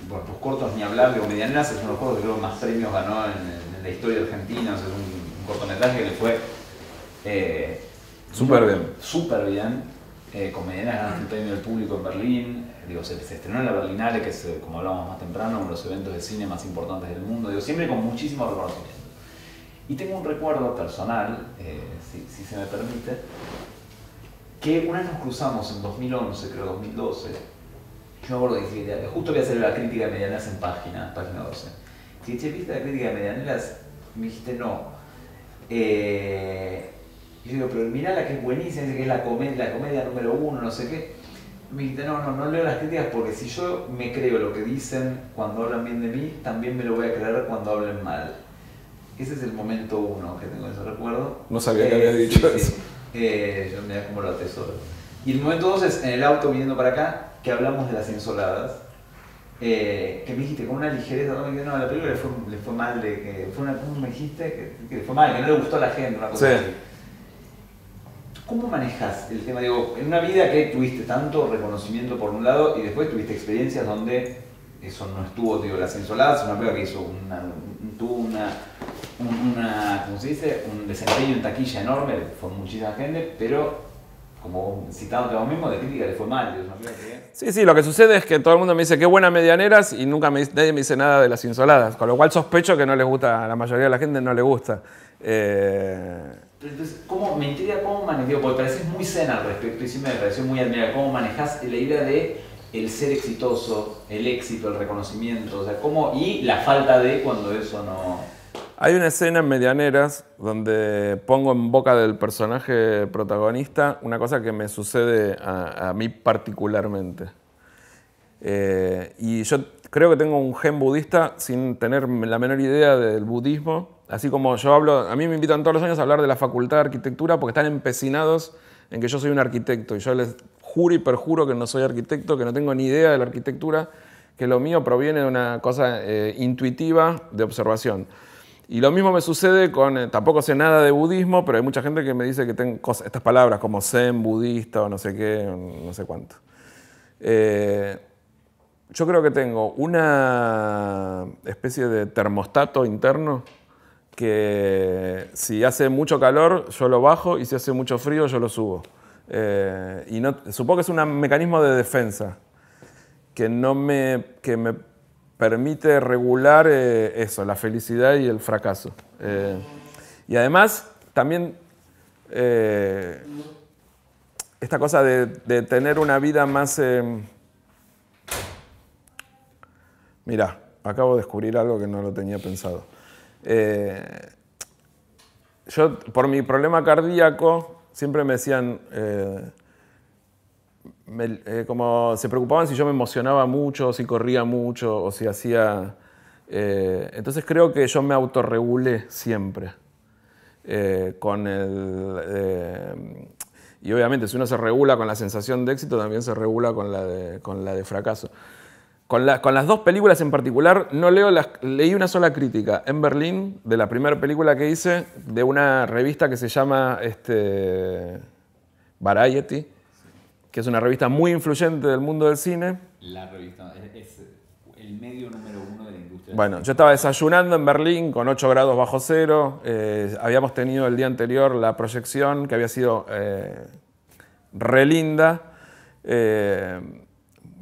bueno, tus cortos ni hablar, digo, Medianeras es uno de los cortos que creo más premios ganó en la historia argentina, o sea, es un cortometraje que le fue súper bien. Con Medianeras ganaste el premio del público en Berlín, digo, se estrenó en la Berlinale, que es, como hablábamos más temprano, uno de los eventos de cine más importantes del mundo, digo, siempre con muchísimo reconocimiento. Y tengo un recuerdo personal, si se me permite, que una vez nos cruzamos en 2011, creo 2012, yo me acuerdo que justo voy a hacer la crítica de Medianeras en página 12. Si che, ¿viste la crítica de Medianeras? Me dijiste no. Y yo digo, pero mirá la que es buenísima, dice que es la comedia número 1, no sé qué. Me dijiste, no leo las críticas porque si yo me creo lo que dicen cuando hablan bien de mí, también me lo voy a creer cuando hablen mal. Ese es el momento 1 que tengo ese recuerdo. No sabía que había dicho eso. Yo me da como lo atesoro. Y el momento 2 es en el auto viniendo para acá, que hablamos de las insoladas. Que me dijiste con una ligereza, no, la película le fue mal, ¿cómo me dijiste? Que le fue mal, que no le gustó a la gente, una cosa así. ¿Cómo manejas el tema? Digo, en una vida que tuviste tanto reconocimiento por un lado y después tuviste experiencias donde eso no estuvo, digo, Las Insoladas es una película que hizo tuvo ¿cómo se dice? Un desempeño en taquilla enorme, fue muchísima gente, pero como citándote a vos mismo, de crítica le fue mal. Digo, Sí, lo que sucede es que todo el mundo me dice qué buena Medianeras y nadie me dice nada de Las Insoladas, con lo cual sospecho que no les gusta, a la mayoría de la gente no le gusta. Entonces, me intriga cómo manejas, porque pareces muy zen al respecto y siempre me pareció muy admirable cómo manejas la idea de el ser exitoso, el éxito, el reconocimiento, o sea, y la falta de cuando eso no... Hay una escena en Medianeras donde pongo en boca del personaje protagonista una cosa que me sucede a mí particularmente. Y yo creo que tengo un gen budista sin tener la menor idea del budismo. Así como yo hablo, a mí me invitan todos los años a hablar de la Facultad de Arquitectura porque están empecinados en que yo soy un arquitecto. Y yo les juro y perjuro que no soy arquitecto, que no tengo ni idea de la arquitectura, que lo mío proviene de una cosa intuitiva de observación. Y lo mismo me sucede con, tampoco sé nada de budismo, pero hay mucha gente que me dice que tengo estas palabras como zen, budista o no sé qué, no sé cuánto. Yo creo que tengo una especie de termostato interno que si hace mucho calor yo lo bajo y si hace mucho frío yo lo subo. Y supongo que es un mecanismo de defensa que me permite regular eso, la felicidad y el fracaso. Y además, también esta cosa de tener una vida más... Mirá, acabo de descubrir algo que no lo tenía pensado. Yo, por mi problema cardíaco, siempre me decían... como se preocupaban si yo me emocionaba mucho, o si corría mucho, o si hacía... entonces creo que yo me autorregulé siempre. Y obviamente si uno se regula con la sensación de éxito, también se regula con la de fracaso. Con las dos películas en particular, leí una sola crítica en Berlín, de la primera película que hice, de una revista que se llama Variety, que es una revista muy influyente del mundo del cine. La revista es el medio número 1 de la industria. Bueno, yo estaba desayunando en Berlín con 8 grados bajo cero. Habíamos tenido el día anterior la proyección, que había sido re linda.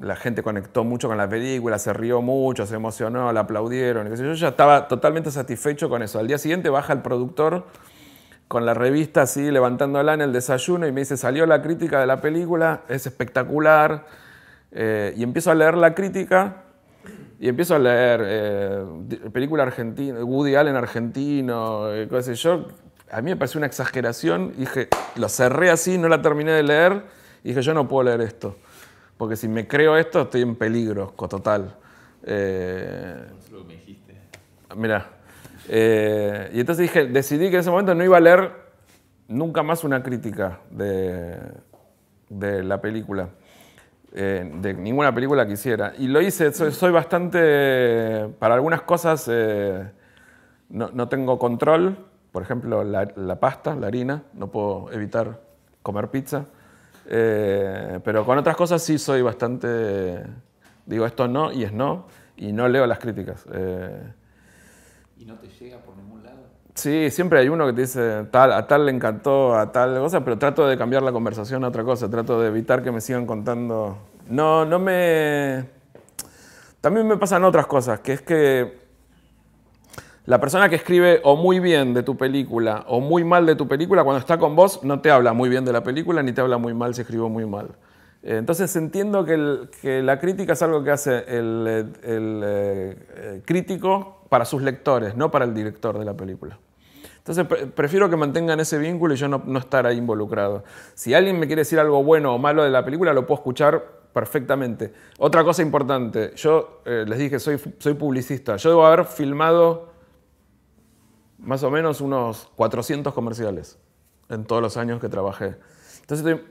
La gente conectó mucho con la película, se rió mucho, se emocionó, la aplaudieron. Yo ya estaba totalmente satisfecho con eso. Al día siguiente baja el productor con la revista así levantándola en el desayuno y me dice, salió la crítica de la película, es espectacular. Y empiezo a leer la crítica y empiezo a leer película argentina, Woody Allen argentino, qué sé yo. A mí me pareció una exageración y dije, lo cerré así, no la terminé de leer y dije, yo no puedo leer esto. Porque si me creo esto, estoy en peligro total. Eso lo que me dijiste. Mirá. Y entonces decidí que en ese momento no iba a leer nunca más una crítica de la película, de ninguna película que hiciera. Y lo hice, soy bastante, para algunas cosas no tengo control, por ejemplo la pasta, la harina, no puedo evitar comer pizza, pero con otras cosas sí soy bastante, digo esto no y es no, y no leo las críticas. ¿Y no te llega por ningún lado? Sí, siempre hay uno que te dice, a tal le encantó, a tal cosa, pero trato de cambiar la conversación a otra cosa, trato de evitar que me sigan contando. También me pasan otras cosas, que es que la persona que escribe o muy bien de tu película o muy mal de tu película, cuando está con vos, no te habla muy bien de la película ni te habla muy mal si escribió muy mal. Entonces entiendo que la crítica es algo que hace el crítico para sus lectores, no para el director de la película. Entonces prefiero que mantengan ese vínculo y yo no estar ahí involucrado. Si alguien me quiere decir algo bueno o malo de la película, lo puedo escuchar perfectamente. Otra cosa importante, yo les dije, soy publicista. Yo debo haber filmado más o menos unos 400 comerciales en todos los años que trabajé. Entonces estoy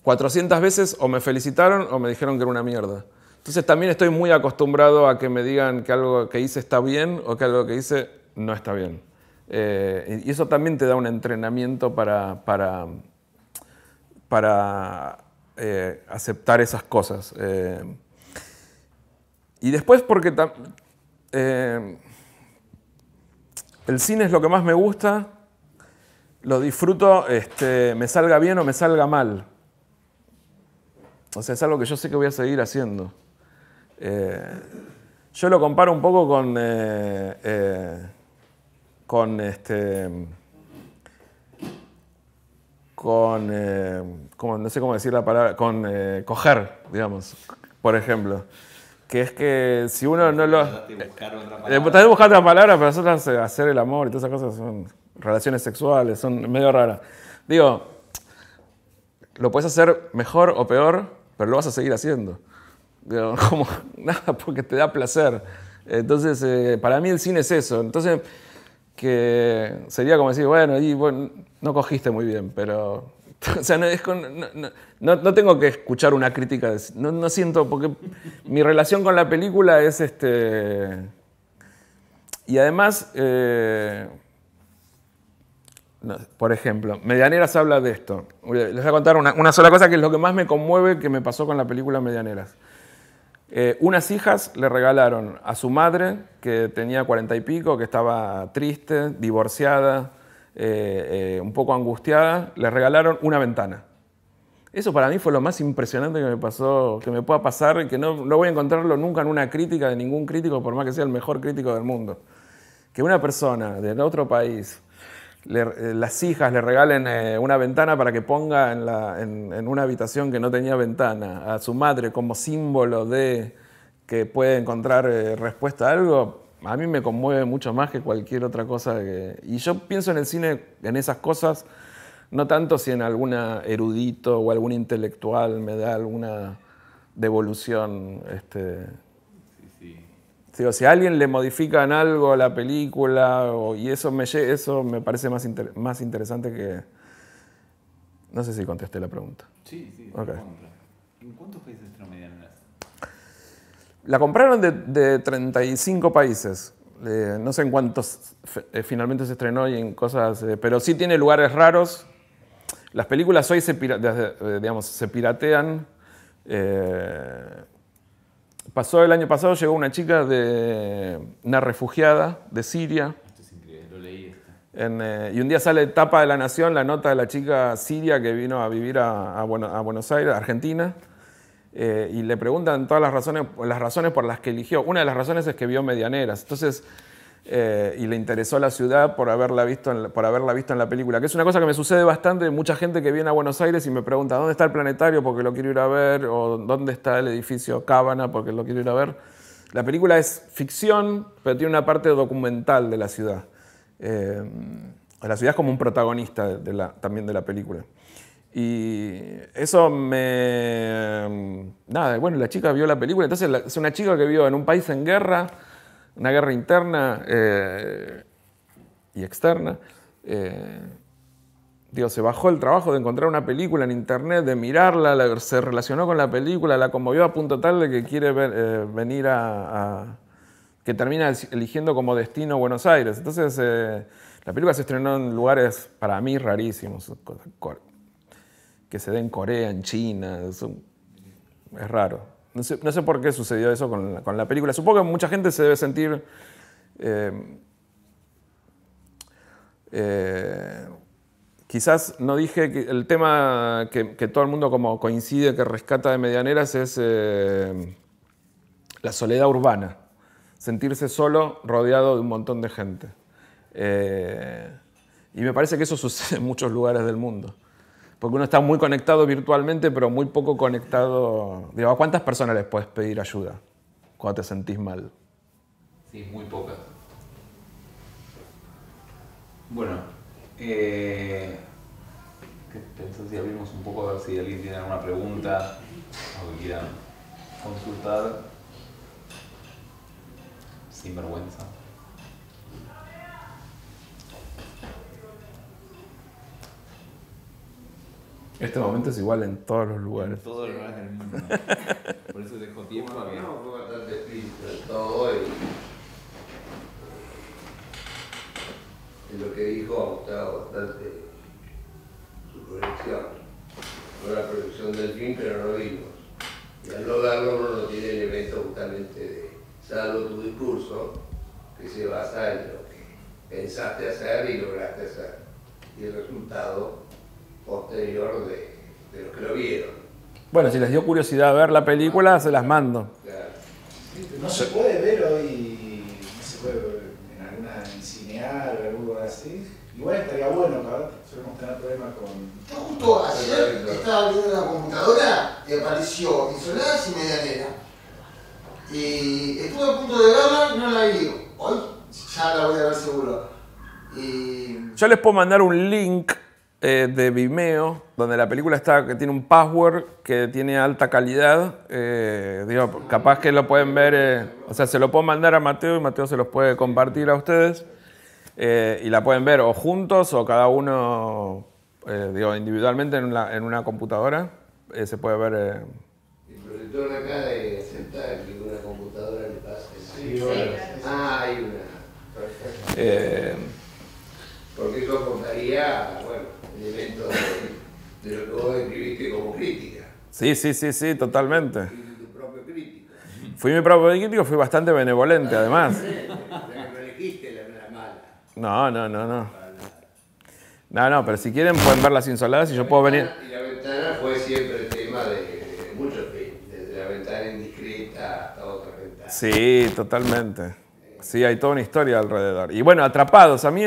400 veces o me felicitaron o me dijeron que era una mierda. Entonces también estoy muy acostumbrado a que me digan que algo que hice está bien o que algo que hice no está bien. Y eso también te da un entrenamiento para aceptar esas cosas. Y después porque el cine es lo que más me gusta, lo disfruto, me salga bien o me salga mal. O sea, es algo que yo sé que voy a seguir haciendo. Yo lo comparo un poco con no sé cómo decir la palabra, con coger, digamos, por ejemplo. Que es que si uno no lo... Estás buscando otra palabra, pero nosotros hacer el amor y todas esas cosas son relaciones sexuales, son medio raras. Digo, lo puedes hacer mejor o peor, pero lo vas a seguir haciendo. Digo, como nada, porque te da placer. Entonces, para mí el cine es eso. Entonces, que sería como decir, bueno, no cogiste muy bien, pero... O sea, no tengo que escuchar una crítica. No siento, porque mi relación con la película es Y además, por ejemplo, Medianeras habla de esto. Les voy a contar una sola cosa que es lo que más me conmueve que me pasó con la película Medianeras. Unas hijas le regalaron a su madre, que tenía 40 y pico, que estaba triste, divorciada, un poco angustiada, le regalaron una ventana. Eso para mí fue lo más impresionante que me pasó, que me pueda pasar, y que no voy a encontrarlo nunca en una crítica de ningún crítico, por más que sea el mejor crítico del mundo. Que una persona de otro país, las hijas le regalen una ventana para que ponga en una habitación que no tenía ventana a su madre como símbolo de que puede encontrar respuesta a algo, a mí me conmueve mucho más que cualquier otra cosa. Y yo pienso en el cine, en esas cosas, no tanto si en algún erudito o algún intelectual me da alguna devolución. Digo, si a alguien le modifican algo a la película y eso me parece más interesante que... No sé si contesté la pregunta. Sí, okay. ¿En cuántos países estrenó Medianeras? La compraron de 35 países. No sé en cuántos finalmente se estrenó y en cosas... pero sí tiene lugares raros. Las películas hoy se piratean. El año pasado llegó una chica una refugiada de Siria. Esto es increíble, lo leí. Y un día sale tapa de La Nación la nota de la chica siria que vino a vivir a Buenos Aires, Argentina. Y le preguntan todas las razones por las que eligió. Una de las razones es que vio Medianeras. Entonces, y le interesó la ciudad por haberla visto en la película. Que es una cosa que me sucede bastante. Mucha gente que viene a Buenos Aires y me pregunta ¿dónde está el planetario? Porque lo quiero ir a ver. O ¿dónde está el edificio Cábana? Porque lo quiero ir a ver. La película es ficción, pero tiene una parte documental de la ciudad. La ciudad es como un protagonista también de la película. Y eso bueno, la chica vio la película, entonces es una chica que vio en un país en guerra, una guerra interna y externa. Se bajó el trabajo de encontrar una película en internet, de mirarla, se relacionó con la película, la conmovió a punto tal de que quiere venir que termina eligiendo como destino Buenos Aires. Entonces, la película se estrenó en lugares, para mí, rarísimos. Que se dé en Corea, en China, es raro. No sé por qué sucedió eso con la película. Supongo que mucha gente se debe sentir quizás no dije que el tema que todo el mundo como coincide que rescata de Medianeras es la soledad urbana, sentirse solo rodeado de un montón de gente. Y me parece que eso sucede en muchos lugares del mundo. Porque uno está muy conectado virtualmente, pero muy poco conectado. Digo, ¿a cuántas personas les puedes pedir ayuda cuando te sentís mal? Sí, muy pocas. Bueno, ¿qué pensás si abrimos un poco a ver si alguien tiene alguna pregunta o que quieran consultar? Sin vergüenza. Este momento es igual en todos los En lugares. todos los lugares del mundo. Por eso dejo tiempo a que... No, fue bastante explícito en todo y lo que dijo ha gustado bastante su proyección. No la proyección del fin, pero no vimos. Y al no verlo uno no tiene elementos justamente de, salvo tu discurso, que se basa en lo que pensaste hacer y lograste hacer. Y el resultado posterior de los que lo vieron. Bueno, si les dio curiosidad ver la película, se las mando. Claro. No se puede ver hoy, no se puede ver en alguna cinear o algo así. Igual estaría bueno, ¿verdad? Solemos tener problemas con... Yo justo ayer estaba viendo en la computadora y apareció Insoladas y Medianera. Y estuve a punto de verla y no la vi. Hoy ya la voy a ver seguro. Y... Yo les puedo mandar un link de Vimeo, donde la película está, que tiene un password que tiene alta calidad. Digo, capaz que lo pueden ver, o sea, se lo puedo mandar a Mateo y Mateo se los puede compartir a ustedes. Y la pueden ver o juntos o cada uno, digo, individualmente en una computadora. Se puede ver. El proyector de acá de sentar que una computadora le pasa. Sí, Ah, hay una. Perfecto. Porque eso aportaría, bueno, elementos de lo que vos escribiste como crítica. Sí, totalmente. Fuiste tu propio crítico. Fui mi propio crítico, fui bastante benevolente además. No elegiste la mala. No, pero si quieren pueden ver Las Insoladas y yo puedo venir. Y la ventana fue siempre el tema de muchos films, desde la ventana indiscreta hasta otra ventana. Sí, totalmente. Sí, hay toda una historia alrededor. Y bueno, Atrapados. A mí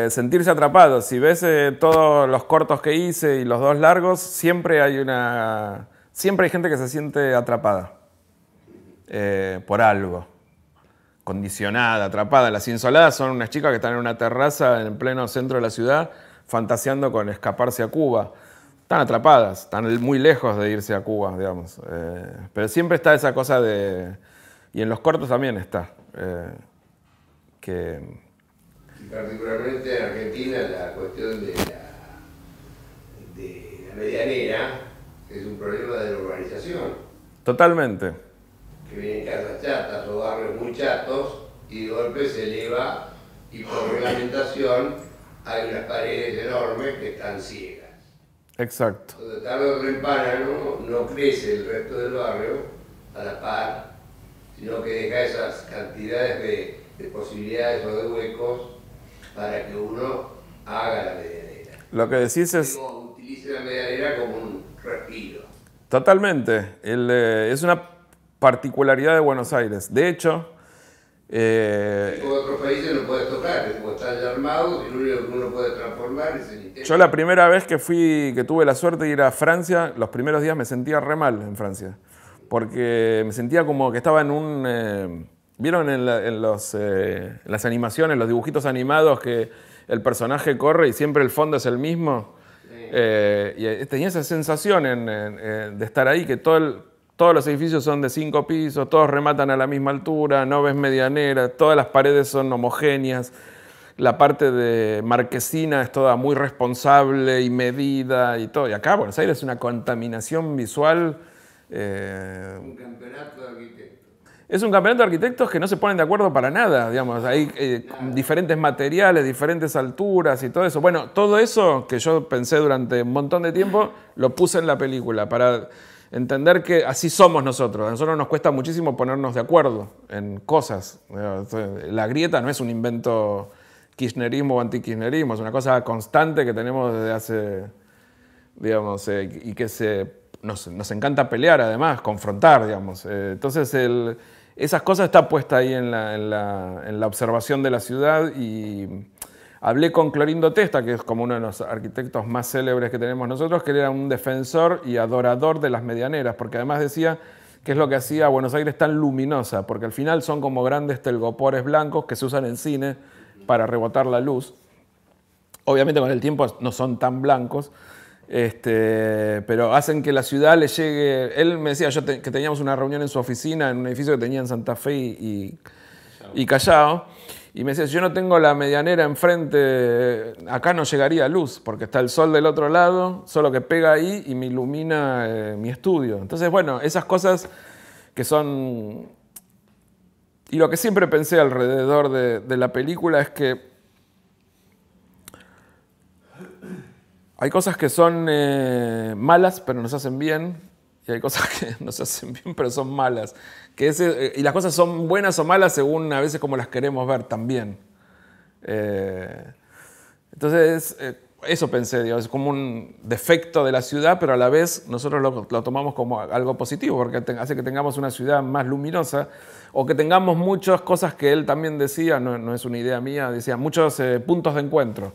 sentirse atrapado. Si ves todos los cortos que hice y los dos largos, siempre hay gente que se siente atrapada por algo. Condicionada, atrapada. Las Insoladas son unas chicas que están en una terraza en pleno centro de la ciudad fantaseando con escaparse a Cuba. Están atrapadas, están muy lejos de irse a Cuba, digamos. Pero siempre está esa cosa de... Y en los cortos también está. Que... Y particularmente en Argentina la cuestión de la medianera es un problema de la urbanización. Totalmente. Que vienen casas chatas o barrios muy chatos y de golpe se eleva y por reglamentación hay unas paredes enormes que están ciegas. Exacto. Entonces tarde o temprano no crece el resto del barrio a la par, sino que deja esas cantidades de posibilidades o de huecos para que uno haga la medianera. Lo que decís es... Digo, utilice la medianera como un respiro. Totalmente. Es una particularidad de Buenos Aires. De hecho... En otros países no puedes tocar, como están ya armados y lo único que uno puede transformar es el interior. Yo la primera vez que tuve la suerte de ir a Francia, los primeros días me sentía re mal en Francia. Porque me sentía como que estaba en un... ¿Vieron en las animaciones, los dibujitos animados que el personaje corre y siempre el fondo es el mismo? Y tenía esa sensación de estar ahí, que todos los edificios son de 5 pisos, todos rematan a la misma altura, no ves medianera, todas las paredes son homogéneas. La parte de marquesina es toda muy responsable y medida y todo. Y acá Buenos Aires es una contaminación visual... Un campeonato de arquitectos. Es un campeonato de arquitectos que no se ponen de acuerdo para nada, digamos. Hay diferentes materiales, diferentes alturas y todo eso. Bueno, todo eso que yo pensé durante un montón de tiempo, lo puse en la película para entender que así somos nosotros. A nosotros nos cuesta muchísimo ponernos de acuerdo en cosas. La grieta no es un invento kirchnerismo o antikirchnerismo, es una cosa constante que tenemos desde hace, digamos, y que nos encanta pelear además, confrontar, digamos. Entonces esas cosas están puestas ahí en la observación de la ciudad y hablé con Clorindo Testa, que es como uno de los arquitectos más célebres que tenemos nosotros, que él era un defensor y adorador de las medianeras, porque además decía que es lo que hacía a Buenos Aires tan luminosa, porque al final son como grandes telgopores blancos que se usan en cine para rebotar la luz. Obviamente con el tiempo no son tan blancos, pero hacen que la ciudad le llegue... Él me decía que teníamos una reunión en su oficina en un edificio que tenía en Santa Fe y Callao, Y me decía, si yo no tengo la medianera enfrente, acá no llegaría luz, porque está el sol del otro lado, solo que pega ahí y me ilumina mi estudio. Entonces, bueno, esas cosas que son... Y lo que siempre pensé alrededor de la película es que hay cosas que son malas, pero nos hacen bien, y hay cosas que nos hacen bien, pero son malas. Y las cosas son buenas o malas según a veces como las queremos ver también. Entonces, eso pensé, digo, es como un defecto de la ciudad, pero a la vez nosotros lo tomamos como algo positivo, porque hace que tengamos una ciudad más luminosa, o que tengamos muchas cosas que él también decía, no es una idea mía, decía muchos puntos de encuentro.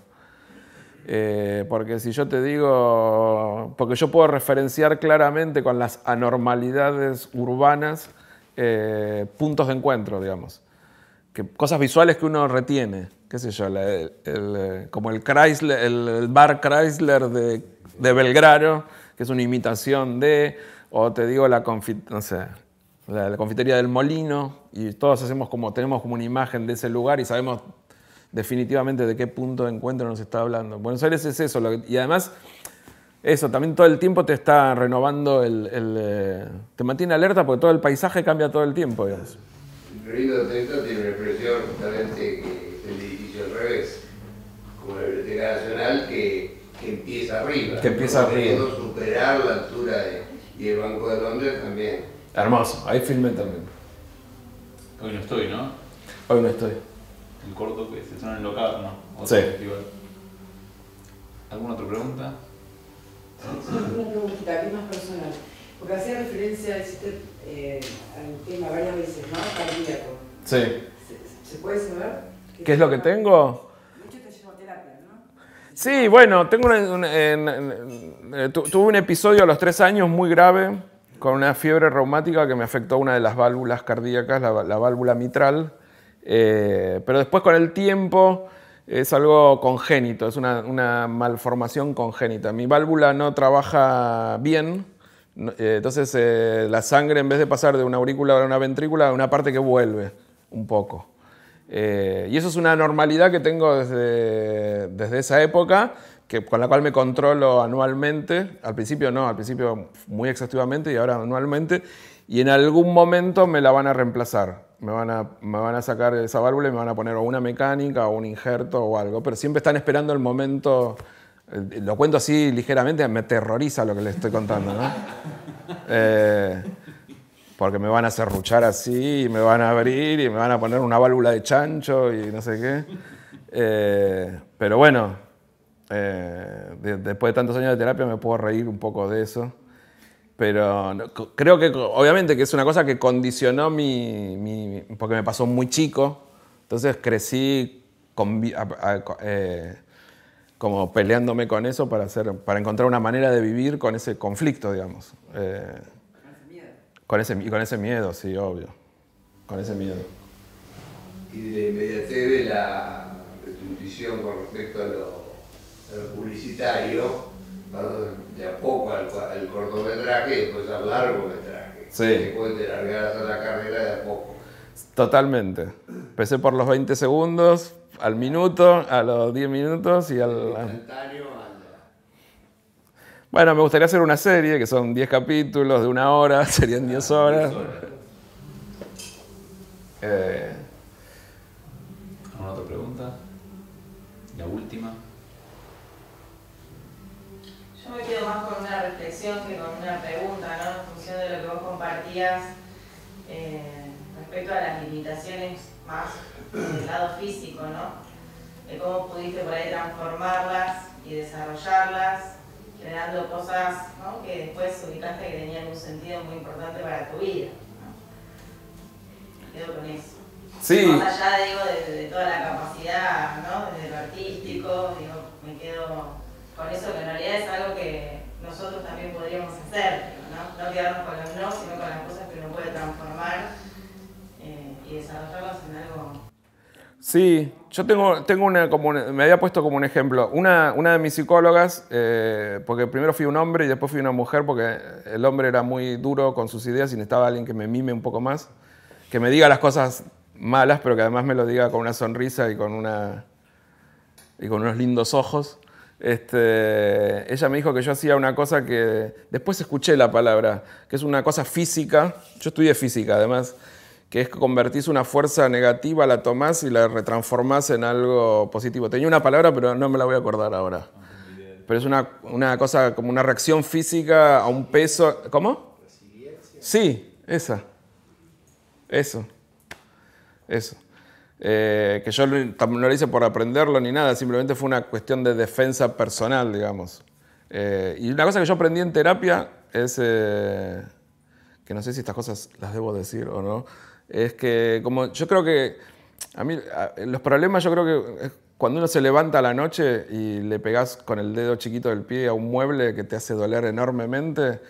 Porque si yo te digo, porque yo puedo referenciar claramente con las anormalidades urbanas puntos de encuentro, digamos. Cosas visuales que uno retiene, qué sé yo, como el Chrysler, el bar Chrysler de Belgrano, que es una imitación o te digo la confitería del Molino, y todos tenemos como una imagen de ese lugar y sabemos definitivamente de qué punto de encuentro nos está hablando. Buenos Aires es eso, y además eso, también todo el tiempo te está renovando, te mantiene alerta porque todo el paisaje cambia todo el tiempo, digamos. El lindo centro tiene una expresión justamente que es el edificio al revés, como la Biblioteca Nacional que empieza arriba. Que empieza arriba. Pudiendo superar la altura y el Banco de Londres también. Hermoso, ahí filmé también. Hoy no estoy, ¿no? Hoy no estoy. El corto que se suena en local, ¿no? Otro Sí. festival. ¿Alguna otra pregunta? Sí, una preguntita, que es más personal. Porque hacía referencia al tema varias veces, ¿no? Cardíaco. Sí. ¿Se puede saber? ¿Qué es lo que tengo? De hecho, te llevo a terapia, ¿no? Sí, bueno, tuve un episodio a los 3 años muy grave, con una fiebre reumática que me afectó una de las válvulas cardíacas, la válvula mitral. Pero después con el tiempo es algo congénito, es una malformación congénita. Mi válvula no trabaja bien, entonces la sangre en vez de pasar de una aurícula a una ventrícula, a una parte que vuelve un poco. Y eso es una normalidad que tengo desde esa época, con la cual me controlo anualmente. Al principio no, al principio muy exhaustivamente y ahora anualmente. Y en algún momento me la van a reemplazar. Me van a sacar esa válvula y me van a poner o una mecánica o un injerto o algo. Pero siempre están esperando el momento. Lo cuento así ligeramente, me aterroriza lo que les estoy contando, ¿no? Porque me van a serruchar así, y me van a abrir y me van a poner una válvula de chancho y no sé qué. Pero bueno, después de tantos años de terapia me puedo reír un poco de eso. Pero creo que obviamente que es una cosa que condicionó porque me pasó muy chico, entonces crecí como peleándome con eso para encontrar una manera de vivir con ese conflicto, digamos. Con ese miedo, sí, obvio. Con ese miedo. Y de la inmediatez de la intuición con respecto a lo publicitario, de a poco al cortometraje y después al largometraje. Sí. Después de largar a la carrera de a poco. Totalmente. Empecé por los 20 segundos, al minuto, a los 10 minutos y Instantáneo anda. Bueno, me gustaría hacer una serie que son 10 capítulos de 1 hora, serían 10 horas. ¿Alguna otra pregunta? La última. Yo me quedo más con una reflexión que con una pregunta, ¿no? En función de lo que vos compartías respecto a las limitaciones más del lado físico, ¿no? De cómo pudiste por ahí transformarlas y desarrollarlas, generando cosas, ¿no? Que después ubicaste que tenían un sentido muy importante para tu vida, ¿no? Me quedo con eso. Sí. Más allá, digo, de toda la capacidad, ¿no? Desde lo artístico, digo, me quedo con eso, que en realidad es algo que nosotros también podríamos hacer, ¿no? No quedarnos con los no, sino con las cosas que uno puede transformar y desarrollarlas en algo. Sí, yo tengo me había puesto como un ejemplo. Una de mis psicólogas, porque primero fui un hombre y después fui una mujer, porque el hombre era muy duro con sus ideas y necesitaba alguien que me mime un poco más, que me diga las cosas malas, pero que además me lo diga con una sonrisa y con unos lindos ojos. Ella me dijo que yo hacía una cosa que después escuché la palabra, que es una cosa física. Yo estudié física además, que es que convertís una fuerza negativa, la tomás y la retransformás en algo positivo. Tenía una palabra, pero no me la voy a acordar ahora. Pero es una cosa como una reacción física a un peso. ¿Cómo? Sí, esa. Eso. Que yo no lo hice por aprenderlo ni nada, simplemente fue una cuestión de defensa personal, digamos. Y una cosa que yo aprendí en terapia es, que no sé si estas cosas las debo decir o no, es que como yo creo que a mí los problemas yo creo que cuando uno se levanta a la noche y le pegás con el dedo chiquito del pie a un mueble que te hace doler enormemente,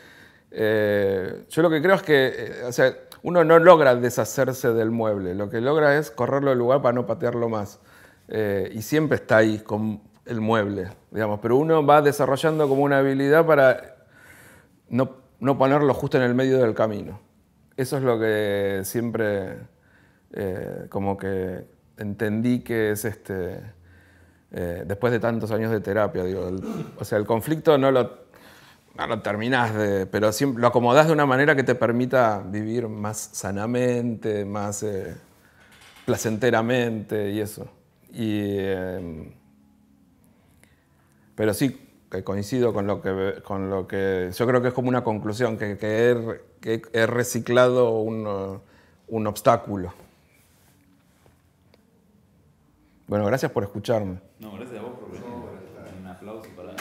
yo lo que creo es que o sea, uno no logra deshacerse del mueble, lo que logra es correrlo del lugar para no patearlo más. Y siempre está ahí con el mueble, digamos, pero uno va desarrollando como una habilidad para no ponerlo justo en el medio del camino. Eso es lo que siempre como que entendí que es después de tantos años de terapia, digo, o sea, el conflicto no lo terminás pero siempre lo acomodás de una manera que te permita vivir más sanamente, más placenteramente y eso. Pero sí, que coincido con lo que yo creo que es como una conclusión, que he reciclado un obstáculo. Bueno, gracias por escucharme. No, gracias a vos por venir. Un aplauso para...